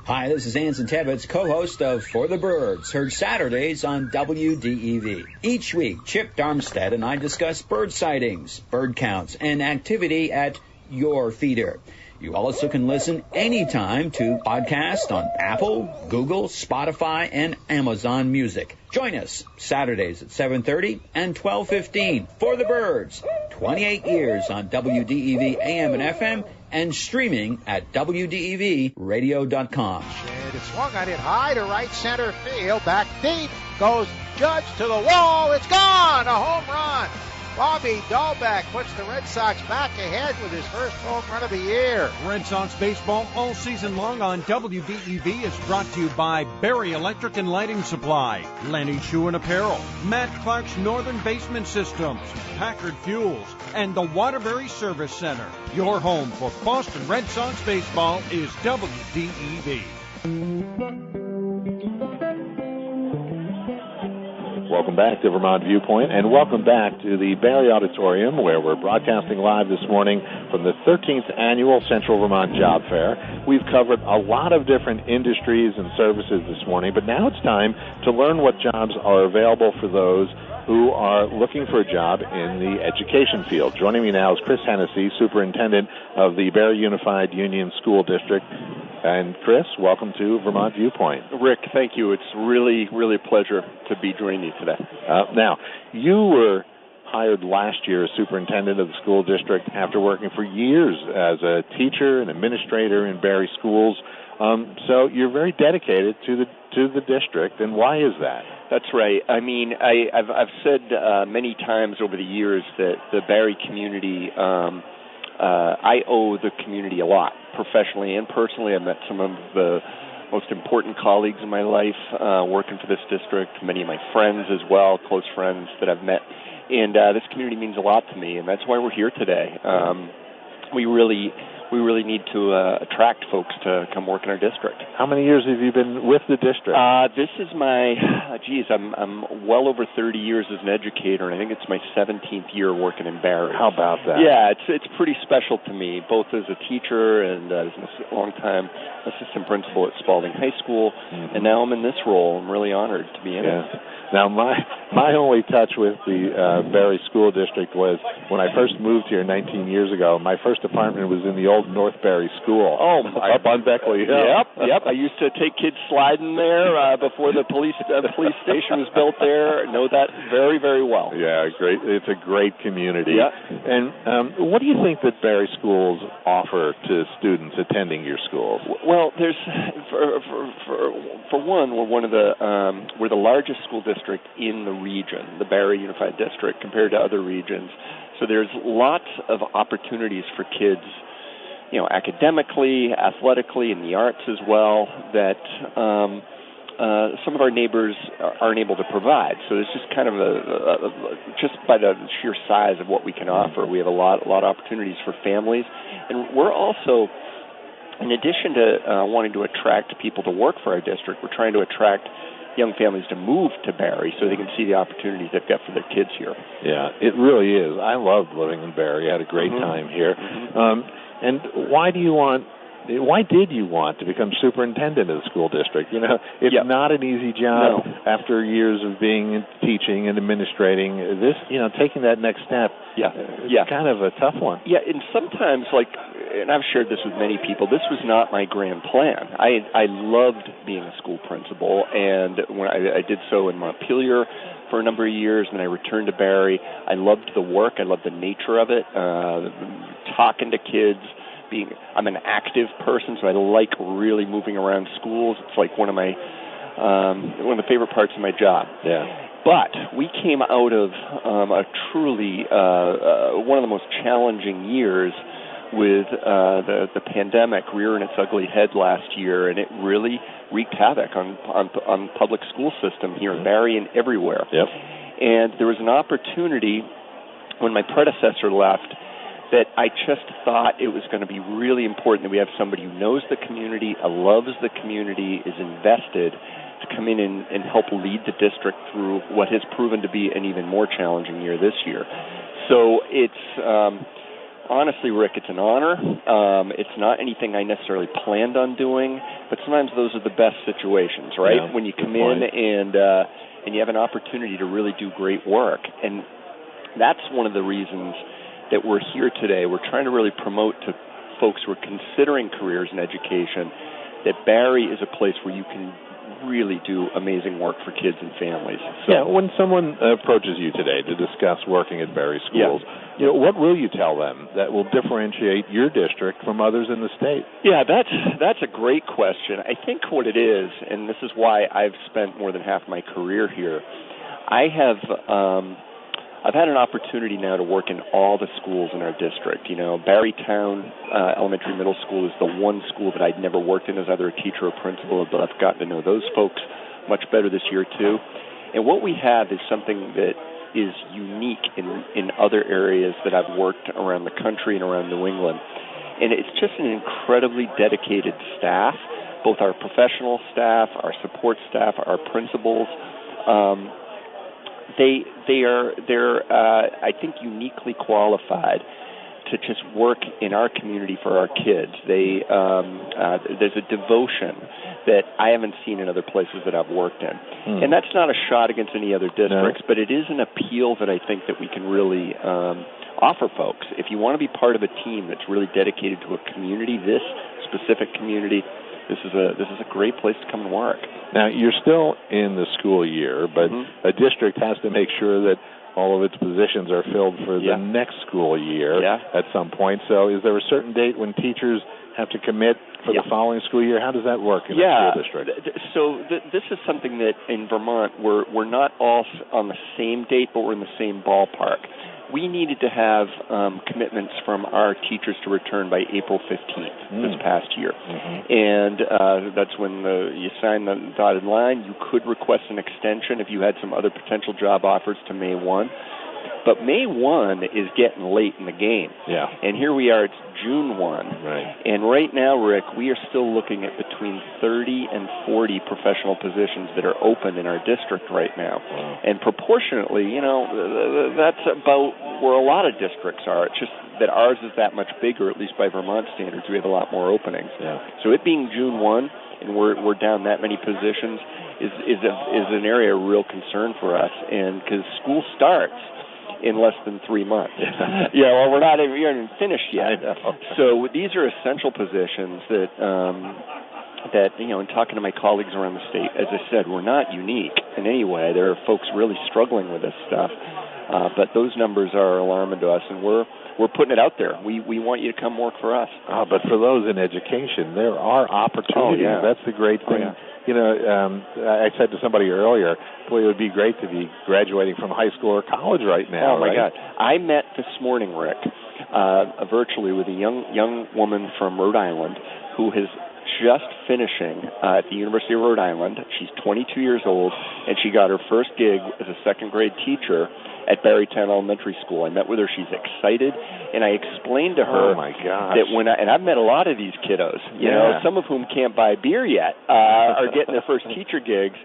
Hi, this is Anson Tebbets, co-host of For the Birds, heard Saturdays on WDEV. Each week, Chip Darmstadt and I discuss bird sightings, bird counts, and activity at your feeder. You also can listen anytime to podcast on Apple, Google, Spotify, and Amazon Music. Join us Saturdays at 7:30 and 12:15 for the Birds. 28 years on WDEV AM and FM and streaming at WDEVradio.com. And it's swung on it high to right center field. Back deep goes Judge to the wall. It's gone. A home run. Bobby Dahlbeck puts the Red Sox back ahead with his first home run of the year. Red Sox baseball all season long on WDEV is brought to you by Barre Electric and Lighting Supply, Lenny Shoe and Apparel, Matt Clark's Northern Basement Systems, Packard Fuels, and the Waterbury Service Center. Your home for Boston Red Sox baseball is WDEV. Welcome back to Vermont Viewpoint, and welcome back to the Barre Auditorium, where we're broadcasting live this morning from the 13th Annual Central Vermont Job Fair. We've covered a lot of different industries and services this morning, but now it's time to learn what jobs are available for those who are looking for a job in the education field. Joining me now is Chris Hennessy, Superintendent of the Barre Unified Union School District. And Chris, welcome to Vermont Viewpoint. Rick, thank you. It's really, really a pleasure to be joining you today. Now, you were hired last year as superintendent of the school district after working for years as a teacher and administrator in Barre schools. So you're very dedicated to the district, and why is that? That's right. I mean, I've said many times over the years that the Barre community, I owe the community a lot, professionally and personally. I've met some of the most important colleagues in my life working for this district, many of my friends as well, close friends that I've met. And this community means a lot to me, and that's why we're here today. We really need to attract folks to come work in our district. How many years have you been with the district? This is my, I'm well over 30 years as an educator, and I think it's my 17th year working in Barre. How about that? Yeah, it's pretty special to me, both as a teacher and as a long-time assistant principal at Spalding High School, and now I'm in this role. I'm really honored to be in it. Now, my only touch with the Barre School District was when I first moved here 19 years ago. My first apartment was in the old North Barre School. Oh, up on Beckley Hill. Yep. I used to take kids sliding there before the police station was built there. I know that very, very well. Yeah, great. It's a great community. Yeah. And what do you think that Barre schools offer to students attending your schools? Well, there's for one, we're the largest school district in the region, the Barre Unified District, compared to other regions. So there's lots of opportunities for kids, academically, athletically, in the arts as well, that some of our neighbors aren't able to provide. So it's just kind of just by the sheer size of what we can offer, we have a lot of opportunities for families. And we're also, in addition to wanting to attract people to work for our district, we're trying to attract young families to move to Barre so they can see the opportunities they've got for their kids here. Yeah, it really is. I loved living in Barre. I had a great time here. And why did you want to become superintendent of the school district? It's not an easy job after years of being in teaching and administrating. This, taking that next step, it's kind of a tough one. Yeah, and sometimes, and I've shared this with many people, this was not my grand plan. I loved being a school principal, and when I did so in Montpelier for a number of years, and then I returned to Barre. I loved the work. I loved the nature of it, talking to kids. I'm an active person, so I like really moving around schools. It's like one of the favorite parts of my job. Yeah. But we came out of a truly one of the most challenging years with the pandemic rearing its ugly head last year, and it really wreaked havoc on public school system here in Barre and everywhere. Yep. And there was an opportunity when my predecessor left that I just thought it was going to be really important that we have somebody who knows the community, loves the community, is invested to come in and help lead the district through what has proven to be an even more challenging year this year. So it's, honestly, Rick, it's an honor. It's not anything I necessarily planned on doing, but sometimes those are the best situations, right? Yeah, when you come in and you have an opportunity to really do great work. And that's one of the reasons that we're here today. We're trying to really promote to folks who are considering careers in education that Barre is a place where you can really do amazing work for kids and families. So, yeah, when someone approaches you today to discuss working at Barre schools, what will you tell them that will differentiate your district from others in the state? Yeah, that's a great question. I think what it is, and this is why I've spent more than half my career here, I've had an opportunity now to work in all the schools in our district. Barre Town Elementary Middle School is the one school that I'd never worked in as either a teacher or principal, but I've gotten to know those folks much better this year too. And what we have is something that is unique in other areas that I've worked around the country and around New England. And it's just an incredibly dedicated staff, both our professional staff, our support staff, our principals. They're I think uniquely qualified to just work in our community for our kids. There's a devotion that I haven't seen in other places that I've worked in. And that's not a shot against any other districts, but it is an appeal that I think that we can really offer folks. If you want to be part of a team that's really dedicated to a community, this specific community, this is a great place to come and work. Now, you're still in the school year, but a district has to make sure that all of its positions are filled for the next school year at some point. So is there a certain date when teachers have to commit for the following school year? How does that work in a school district? So this is something that in Vermont, we're not all on the same date, but we're in the same ballpark. We needed to have commitments from our teachers to return by April 15th this past year. And that's when you sign the dotted line. You could request an extension if you had some other potential job offers to May 1. But May 1 is getting late in the game. Yeah. And here we are, it's June 1. Right. And right now, Rick, we are still looking at between 30 and 40 professional positions that are open in our district right now. Wow. And proportionately, that's about where a lot of districts are. It's just that ours is that much bigger, at least by Vermont standards. We have a lot more openings. Yeah. So it being June 1, and we're down that many positions, is an area of real concern for us. And because school starts in less than 3 months. Well, we're not even finished yet. So these are essential positions that in talking to my colleagues around the state, as I said, we're not unique in any way. There are folks really struggling with this stuff, but those numbers are alarming to us, and we're putting it out there. We want you to come work for us. But for those in education, there are opportunities. That's the great thing. I said to somebody earlier, boy, it would be great to be graduating from high school or college right now. Oh, my God. I met this morning, Rick, virtually with a young woman from Rhode Island who is just finishing at the University of Rhode Island. She's 22 years old, and she got her first gig as a second-grade teacher at Barre Town Elementary School. I met with her. She's excited, and I explained to her that and I've met a lot of these kiddos, some of whom can't buy beer yet, are getting their first teacher gigs,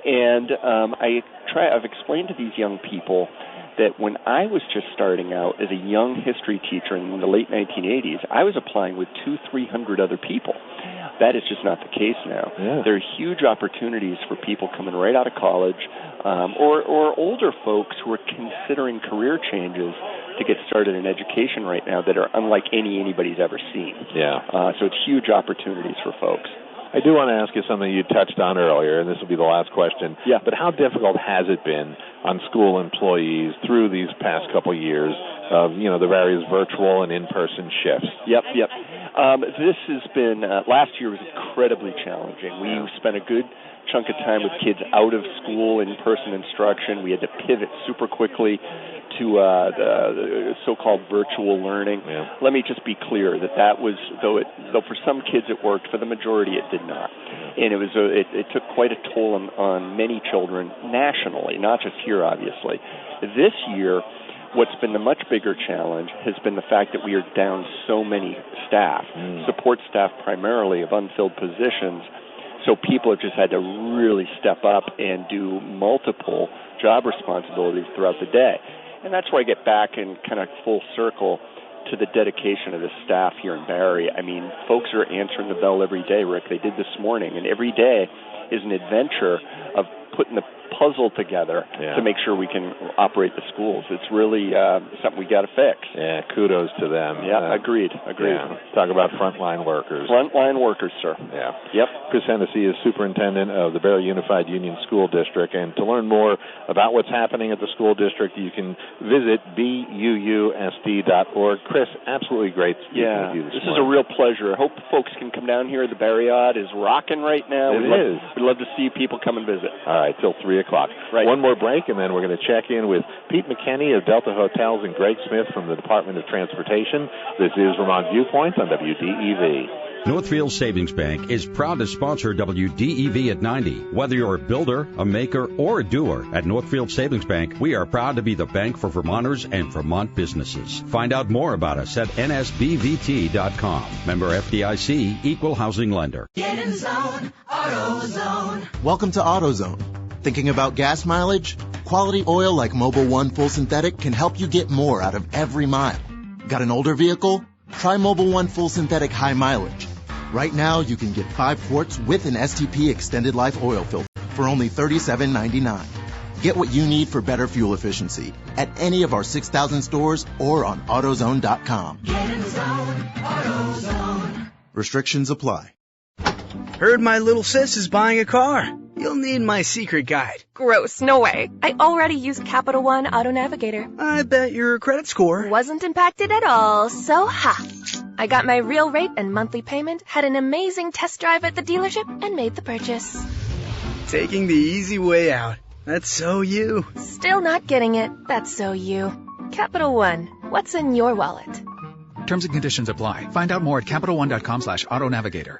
and I've explained to these young people that when I was just starting out as a young history teacher in the late 1980s, I was applying with 200-300 other people. That is just not the case now. There are huge opportunities for people coming right out of college or older folks who are considering career changes to get started in education right now that are unlike anybody's ever seen. So it's huge opportunities for folks. I do want to ask you something you touched on earlier, and this will be the last question. But how difficult has it been on school employees through these past couple of years of, the various virtual and in-person shifts? Yep. This has been, last year was incredibly challenging. We spent a good chunk of time with kids out of school, in-person instruction. We had to pivot super quickly to the so-called virtual learning. Let me just be clear that was, though for some kids it worked, for the majority it did not. And it took quite a toll on many children nationally, not just here, obviously. This year, what's been the much bigger challenge has been the fact that we are down so many staff, support staff primarily of unfilled positions. So people have just had to really step up and do multiple job responsibilities throughout the day. And that's where I get back in kind of full circle to the dedication of the staff here in Barre. I mean, folks are answering the bell every day, Rick. They did this morning, and every day is an adventure of putting the puzzle together to make sure we can operate the schools. It's really something we got to fix. Yeah, kudos to them. Yeah, agreed. Yeah. Talk about frontline workers. Frontline workers, sir. Yeah. Yep. Chris Hennessy is superintendent of the Barre Unified Union School District, and to learn more about what's happening at the school district, you can visit buusd.org. Chris, absolutely great speaking with you this is a real pleasure. I hope folks can come down here. The Barre Odd is rocking right now. We'd love to see people come and visit. All right, till 3 o'clock. Right. One more break, and then we're going to check in with Pete McKinney of Delta Hotels and Greg Smith from the Department of Transportation. This is Vermont Viewpoint on WDEV. Northfield Savings Bank is proud to sponsor WDEV at 90. Whether you're a builder, a maker, or a doer, at Northfield Savings Bank, we are proud to be the bank for Vermonters and Vermont businesses. Find out more about us at nsbvt.com. Member FDIC, Equal Housing Lender. Get in zone, AutoZone. Welcome to AutoZone. Thinking about gas mileage? Quality oil like Mobil 1 Full Synthetic can help you get more out of every mile. Got an older vehicle? Try Mobil 1 Full Synthetic High Mileage. Right now, you can get 5 quarts with an STP Extended Life oil filter for only $37.99. Get what you need for better fuel efficiency at any of our 6,000 stores or on AutoZone.com. Get in zone, AutoZone. Restrictions apply. Heard my little sis is buying a car. You'll need my secret guide. Gross, no way. I already used Capital One Auto Navigator. I bet your credit score wasn't impacted at all, so I got my real rate and monthly payment, had an amazing test drive at the dealership, and made the purchase. Taking the easy way out. That's so you. Still not getting it. That's so you. Capital One. What's in your wallet? Terms and conditions apply. Find out more at CapitalOne.com/AutoNavigator.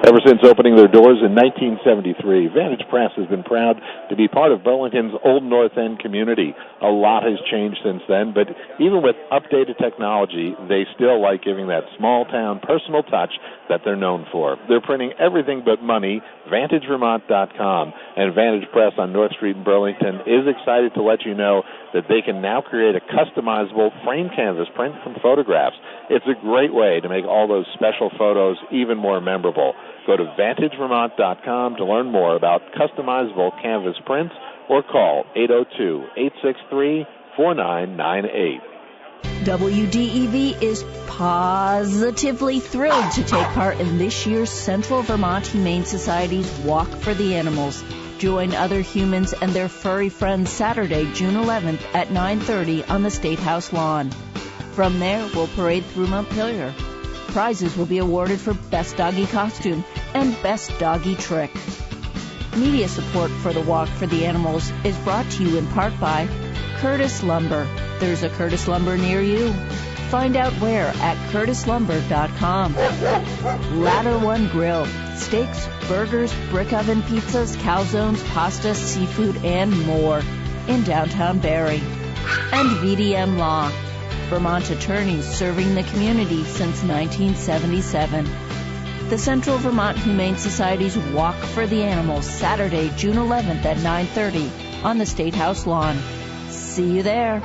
Ever since opening their doors in 1973, Vantage Press has been proud to be part of Burlington's Old North End community. A lot has changed since then, but even with updated technology, they still like giving that small-town personal touch that they're known for. They're printing everything but money, VantageVermont.com, and Vantage Press on North Street in Burlington is excited to let you know that they can now create a customizable frame canvas print from photographs. It's a great way to make all those special photos even more memorable. Go to VantageVermont.com to learn more about customizable canvas prints or call 802-863-4998. WDEV is positively thrilled to take part in this year's Central Vermont Humane Society's Walk for the Animals. Join other humans and their furry friends Saturday, June 11th at 9:30 on the State House lawn. From there, we'll parade through Montpelier. Prizes will be awarded for Best Doggy Costume and Best Doggy Trick. Media support for the Walk for the Animals is brought to you in part by Curtis Lumber. There's a Curtis Lumber near you. Find out where at curtislumber.com. Ladder One Grill. Steaks, burgers, brick oven pizzas, calzones, pasta, seafood, and more in downtown Barre. And VDM Law. Vermont attorneys serving the community since 1977. The Central Vermont Humane Society's Walk for the Animals, Saturday, June 11th at 9:30 on the State House lawn. See you there.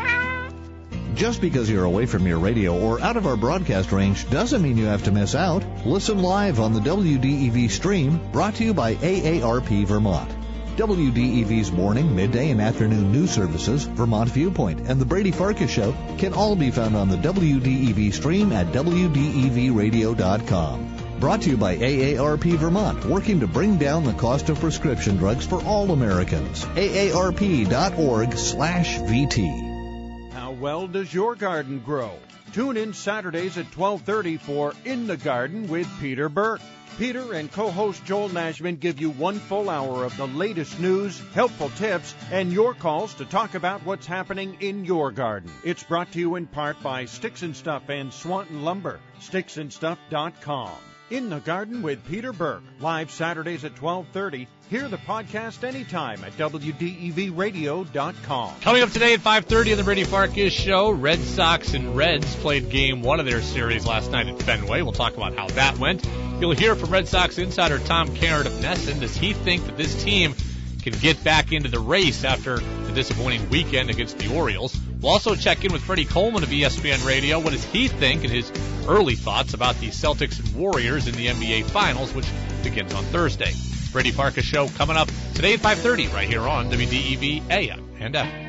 Just because you're away from your radio or out of our broadcast range doesn't mean you have to miss out. Listen live on the WDEV stream, brought to you by AARP Vermont. WDEV's morning, midday, and afternoon news services, Vermont Viewpoint, and The Brady Farkas Show can all be found on the WDEV stream at WDEVradio.com. Brought to you by AARP Vermont, working to bring down the cost of prescription drugs for all Americans. AARP.org/VT. How well does your garden grow? Tune in Saturdays at 12:30 for In the Garden with Peter Burke. Peter and co-host Joel Nashman give you one full hour of the latest news, helpful tips, and your calls to talk about what's happening in your garden. It's brought to you in part by Sticks and Stuff and Swanton Lumber, sticksandstuff.com. In the Garden with Peter Burke, live Saturdays at 12:30. Hear the podcast anytime at WDEVradio.com. Coming up today at 5:30 on the Brady Farkas Show, Red Sox and Reds played game one of their series last night at Fenway. We'll talk about how that went. You'll hear from Red Sox insider Tom Carrot of Nesson. Does he think that this team can get back into the race after the disappointing weekend against the Orioles? We'll also check in with Freddie Coleman of ESPN Radio. What does he think and his early thoughts about the Celtics and Warriors in the NBA Finals, which begins on Thursday? Brady Farkas Show coming up today at 5:30 right here on WDEV AM and FM.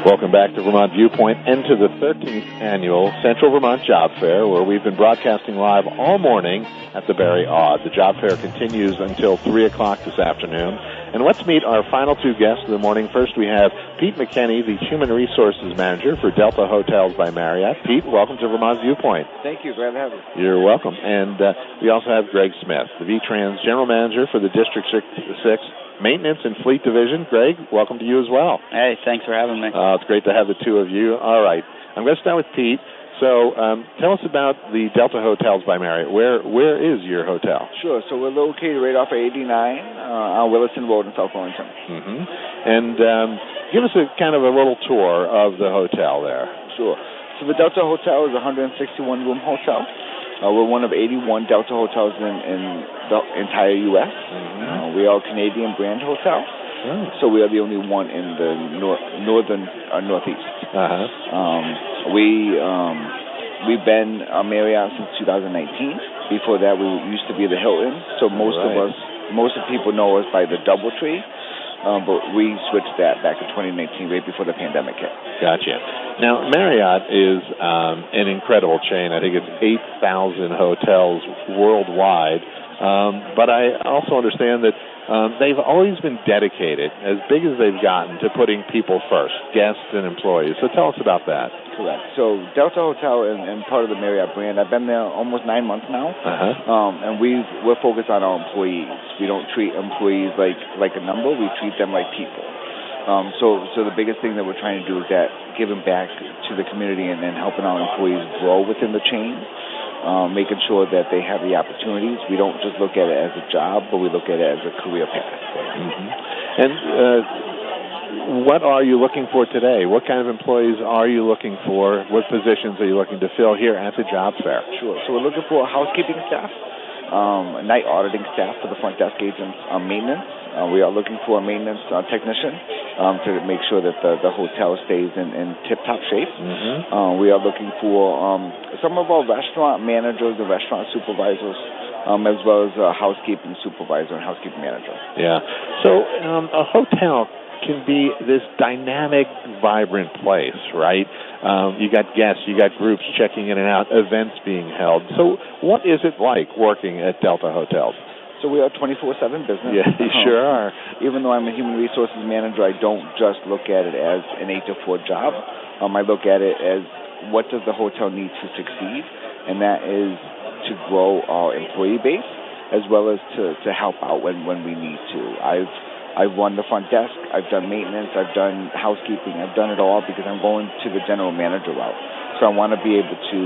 Welcome back to Vermont Viewpoint and to the 13th Annual Central Vermont Job Fair, where we've been broadcasting live all morning at the Barre Aud. The job fair continues until 3 o'clock this afternoon. And let's meet our final two guests of the morning. First, we have Pete McKinney, the Human Resources Manager for Delta Hotels by Marriott. Pete, welcome to Vermont Viewpoint. Thank you. Glad to have you. You're welcome. And we also have Greg Smith, the VTrans General Manager for the District 6 Maintenance and Fleet Division. Greg, welcome to you as well. Hey, thanks for having me. It's great to have the two of you. All right. I'm going to start with Pete. So tell us about the Delta Hotels by Marriott. Where is your hotel? Sure. So we're located right off of 89 on Williston Road in South Burlington. Mm-hmm. And give us a kind of a little tour of the hotel there. Sure. So the Delta Hotel is a 161-room hotel. We're one of 81 Delta hotels in the entire U.S. Mm-hmm. We are a Canadian brand hotel. Oh. So we are the only one in the northeast. We've been a Marriott since 2019. Before that, we used to be the Hilton. So most of people know us by the DoubleTree, but we switched that back in 2019, right before the pandemic hit. Gotcha. Now, Marriott is an incredible chain. I think it's 8,000 hotels worldwide. But I also understand that they've always been dedicated, as big as they've gotten, to putting people first, guests and employees. So tell us about that. Correct. So Delta Hotel and part of the Marriott brand, I've been there almost 9 months now, and we're focused on our employees. We don't treat employees like a number. We treat them like people. So the biggest thing that we're trying to do is that giving back to the community and helping our employees grow within the chain. Making sure that they have the opportunities. We don't just look at it as a job, but we look at it as a career path. Mm-hmm. And what are you looking for today? What kind of employees are you looking for? What positions are you looking to fill here at the job fair? Sure. So we're looking for a housekeeping staff, night auditing staff for the front desk agents, maintenance. We are looking for a maintenance technician to make sure that the hotel stays in tip-top shape. Mm-hmm. We are looking for some of our restaurant managers and restaurant supervisors, as well as a housekeeping supervisor and housekeeping manager. Yeah. So a hotel can be this dynamic, vibrant place, right? You got guests, you got groups checking in and out, events being held. So what is it like working at Delta Hotels? So we are 24/7 business. Yeah, you sure are. Even though I'm a human resources manager, I don't just look at it as an 8-to-4 job. I look at it as what does the hotel need to succeed, and that is to grow our employee base as well as to help out when we need to. I've run the front desk, I've done maintenance, I've done housekeeping, I've done it all because I'm going to the general manager route. So I want to be able to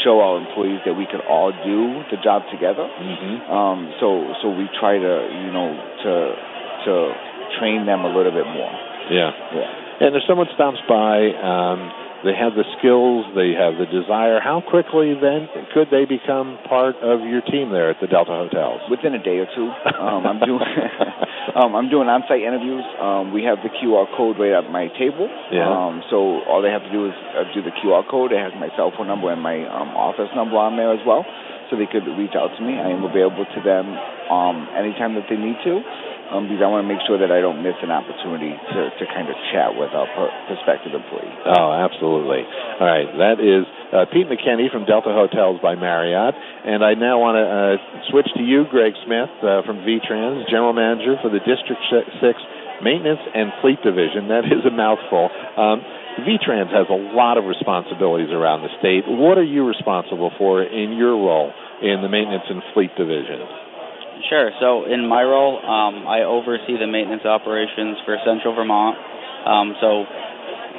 show our employees that we can all do the job together. Mm-hmm. So we try to train them a little bit more. Yeah. And if someone stops by, they have the skills, they have the desire. How quickly then could they become part of your team there at the Delta Hotels? Within a day or two. I'm doing on-site interviews. We have the QR code right at my table. Yeah. So all they have to do is do the QR code. It has my cell phone number and my office number on there as well. So they could reach out to me. I am available to them anytime that they need to. Because I want to make sure that I don't miss an opportunity to kind of chat with our prospective employees. Oh, absolutely. All right, that is Pete McKinney from Delta Hotels by Marriott. And I now want to switch to you, Greg Smith, from VTrans, General Manager for the District 6 Maintenance and Fleet Division. That is a mouthful. VTrans has a lot of responsibilities around the state. What are you responsible for in your role in the Maintenance and Fleet Division? Sure. So in my role, I oversee the maintenance operations for Central Vermont. So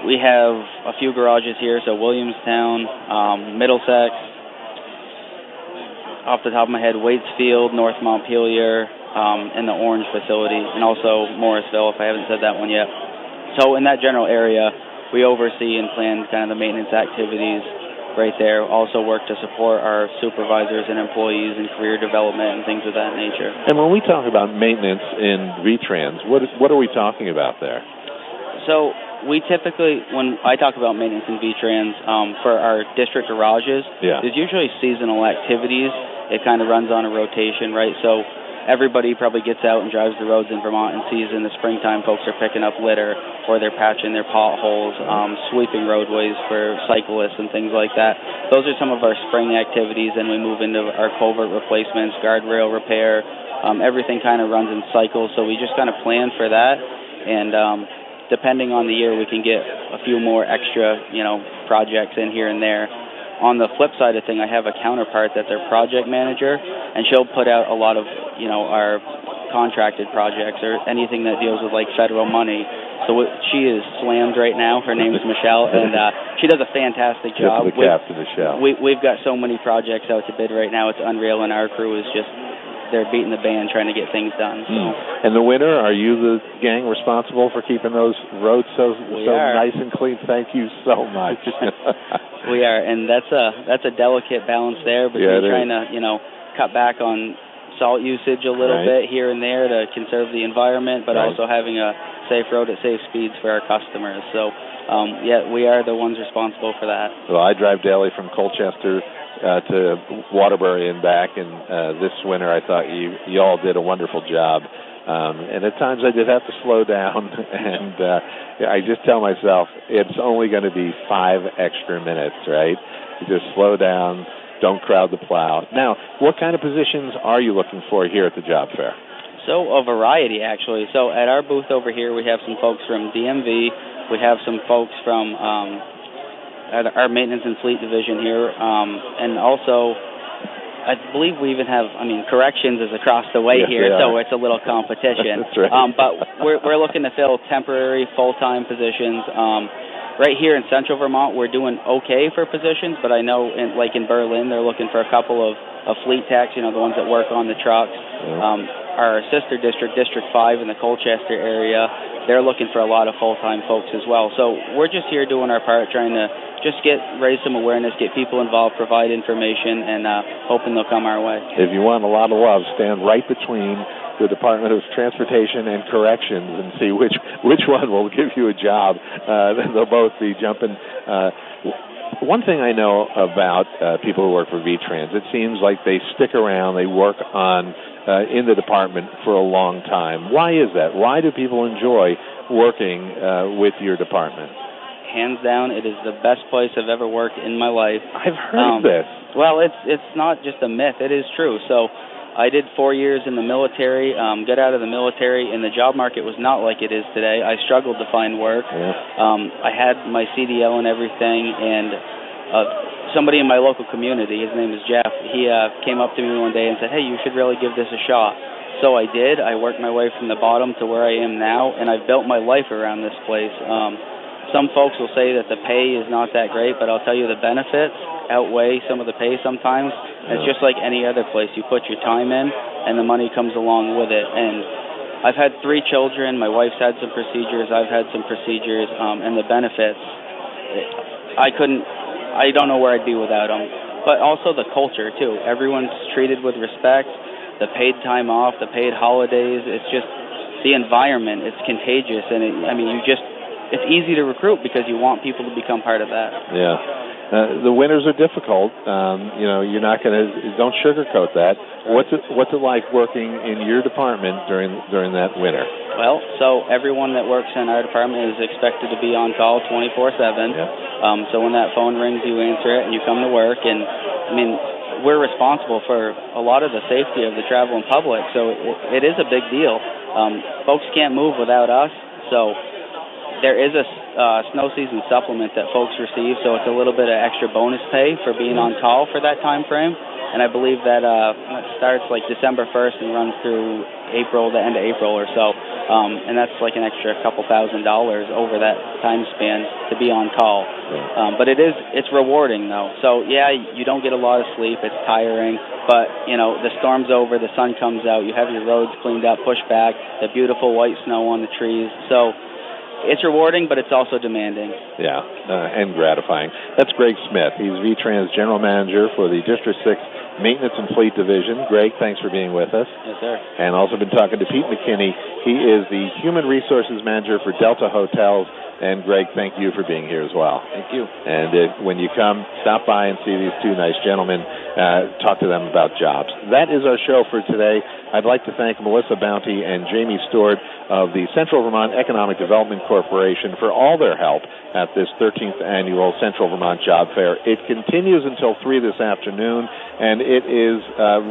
we have a few garages here, so Williamstown, Middlesex, off the top of my head, Waitsfield, North Montpelier, and the Orange facility, and also Morrisville, if I haven't said that one yet. So in that general area, we oversee and plan kind of the maintenance activities right there. Also work to support our supervisors and employees in career development and things of that nature. And when we talk about maintenance in VTrans, what are we talking about there? So we typically, when I talk about maintenance in VTrans, for our district garages, there's usually seasonal activities it kind of runs on a rotation, right? So everybody probably gets out and drives the roads in Vermont and sees in the springtime folks are picking up litter, or they're patching their potholes, sweeping roadways for cyclists and things like that. Those are some of our spring activities, and we move into our culvert replacements, guardrail repair. Everything kind of runs in cycles, so we just kind of plan for that, and depending on the year, we can get a few more extra, projects in here and there. On the flip side of thing, I have a counterpart that's our project manager, and she'll put out a lot of, our contracted projects or anything that deals with like federal money. So she is slammed right now. Her name is Michelle, and she does a fantastic job. Tip of the cap to Michelle. We've got so many projects out to bid right now. It's unreal, and our crew is just, they're beating the band trying to get things done. So. And the winter, are you the gang responsible for keeping those roads so nice and clean? Thank you so much. We are, and that's a delicate balance there between trying to cut back on salt usage a little bit here and there to conserve the environment, but also having a safe road at safe speeds for our customers. So we are the ones responsible for that. Well, I drive daily from Colchester to Waterbury and back, and this winter I thought you all did a wonderful job. And at times I did have to slow down, and I just tell myself it's only going to be 5 extra minutes, right? You just slow down, don't crowd the plow. Now, what kind of positions are you looking for here at the job fair? So a variety, actually. So at our booth over here, we have some folks from DMV. We have some folks from our maintenance and fleet division here, and also I believe we even have, corrections is across the way here, so it's a little competition. That's right. But we're looking to fill temporary, full-time positions. Right here in central Vermont, we're doing okay for positions, but I know in Berlin, they're looking for a couple of fleet techs, the ones that work on the trucks. Our sister district, District 5 in the Colchester area, they're looking for a lot of full-time folks as well. So we're just here doing our part, trying to just raise some awareness, get people involved, provide information, and hoping they'll come our way. If you want a lot of love, stand right between the Department of Transportation and Corrections and see which one will give you a job. They'll both be jumping. One thing I know about people who work for VTrans, it seems like they stick around, they work on in the department for a long time. Why is that? Why do people enjoy working with your department? Hands down, it is the best place I've ever worked in my life. I've heard this. Well, it's not just a myth. It is true. So I did 4 years in the military, got out of the military, and the job market was not like it is today. I struggled to find work. I had my CDL and everything, and somebody in my local community, his name is Jeff, he came up to me one day and said, hey, you should really give this a shot. So I did. I worked my way from the bottom to where I am now, and I've built my life around this place. Some folks will say that the pay is not that great, but I'll tell you the benefits outweigh some of the pay sometimes. It's just like any other place. You put your time in, and the money comes along with it. And I've had 3 children. My wife's had some procedures. I've had some procedures. And the benefits, I don't know where I'd be without them. But also the culture, too. Everyone's treated with respect. The paid time off, the paid holidays. It's just the environment. It's contagious. And it's easy to recruit because you want people to become part of that. Yeah. The winters are difficult. You're not going to, don't sugarcoat that. What's it like working in your department during that winter? Well, so everyone that works in our department is expected to be on call 24/7. So when that phone rings, you answer it and you come to work. And we're responsible for a lot of the safety of the traveling public. So it is a big deal. Folks can't move without us. So there is a snow season supplement that folks receive, so it's a little bit of extra bonus pay for being on call for that time frame. And I believe that it starts like December 1st and runs through the end of April or so. And that's like an extra couple $1,000s over that time span to be on call. But it's rewarding though. So yeah, you don't get a lot of sleep. It's tiring. But the storm's over. The sun comes out. You have your roads cleaned up, pushed back. The beautiful white snow on the trees. So it's rewarding, but it's also demanding. Yeah, and gratifying. That's Greg Smith. He's VTrans General Manager for the District 6 Maintenance and Fleet Division. Greg, thanks for being with us. Yes, sir. And also been talking to Pete McKinney. He is the Human Resources Manager for Delta Hotels. And Greg, thank you for being here as well. Thank you. And when you come, stop by and see these 2 nice gentlemen. talk to them about jobs. That is our show for today. I'd like to thank Melissa Bounty and Jamie Stewart of the Central Vermont Economic Development Corporation for all their help at this 13th annual Central Vermont Job Fair. It continues until 3 this afternoon, and it is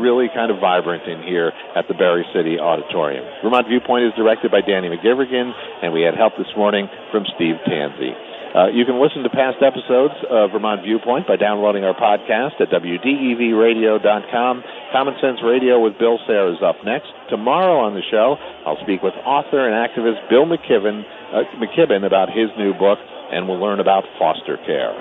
really kind of vibrant in here at the Barre City Auditorium. Vermont Viewpoint is directed by Danny McGivrigan, and we had help this morning from Steve Tansey. You can listen to past episodes of Vermont Viewpoint by downloading our podcast at WDEVradio.com. Common Sense Radio with Bill Sayre is up next. Tomorrow on the show, I'll speak with author and activist Bill McKibben about his new book, and we'll learn about foster care.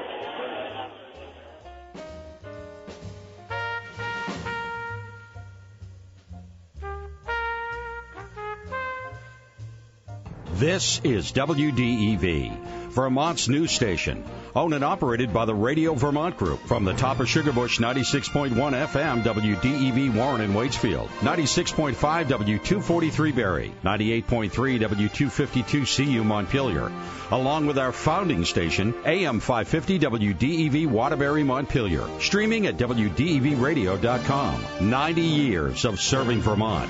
This is WDEV, Vermont's news station, owned and operated by the Radio Vermont Group. From the top of Sugarbush, 96.1 FM, WDEV Warren and Waitsfield, 96.5 W243 Barre, 98.3 W252 CU Montpelier, along with our founding station, AM 550 WDEV Waterbury Montpelier, streaming at WDEVradio.com. 90 years of serving Vermont.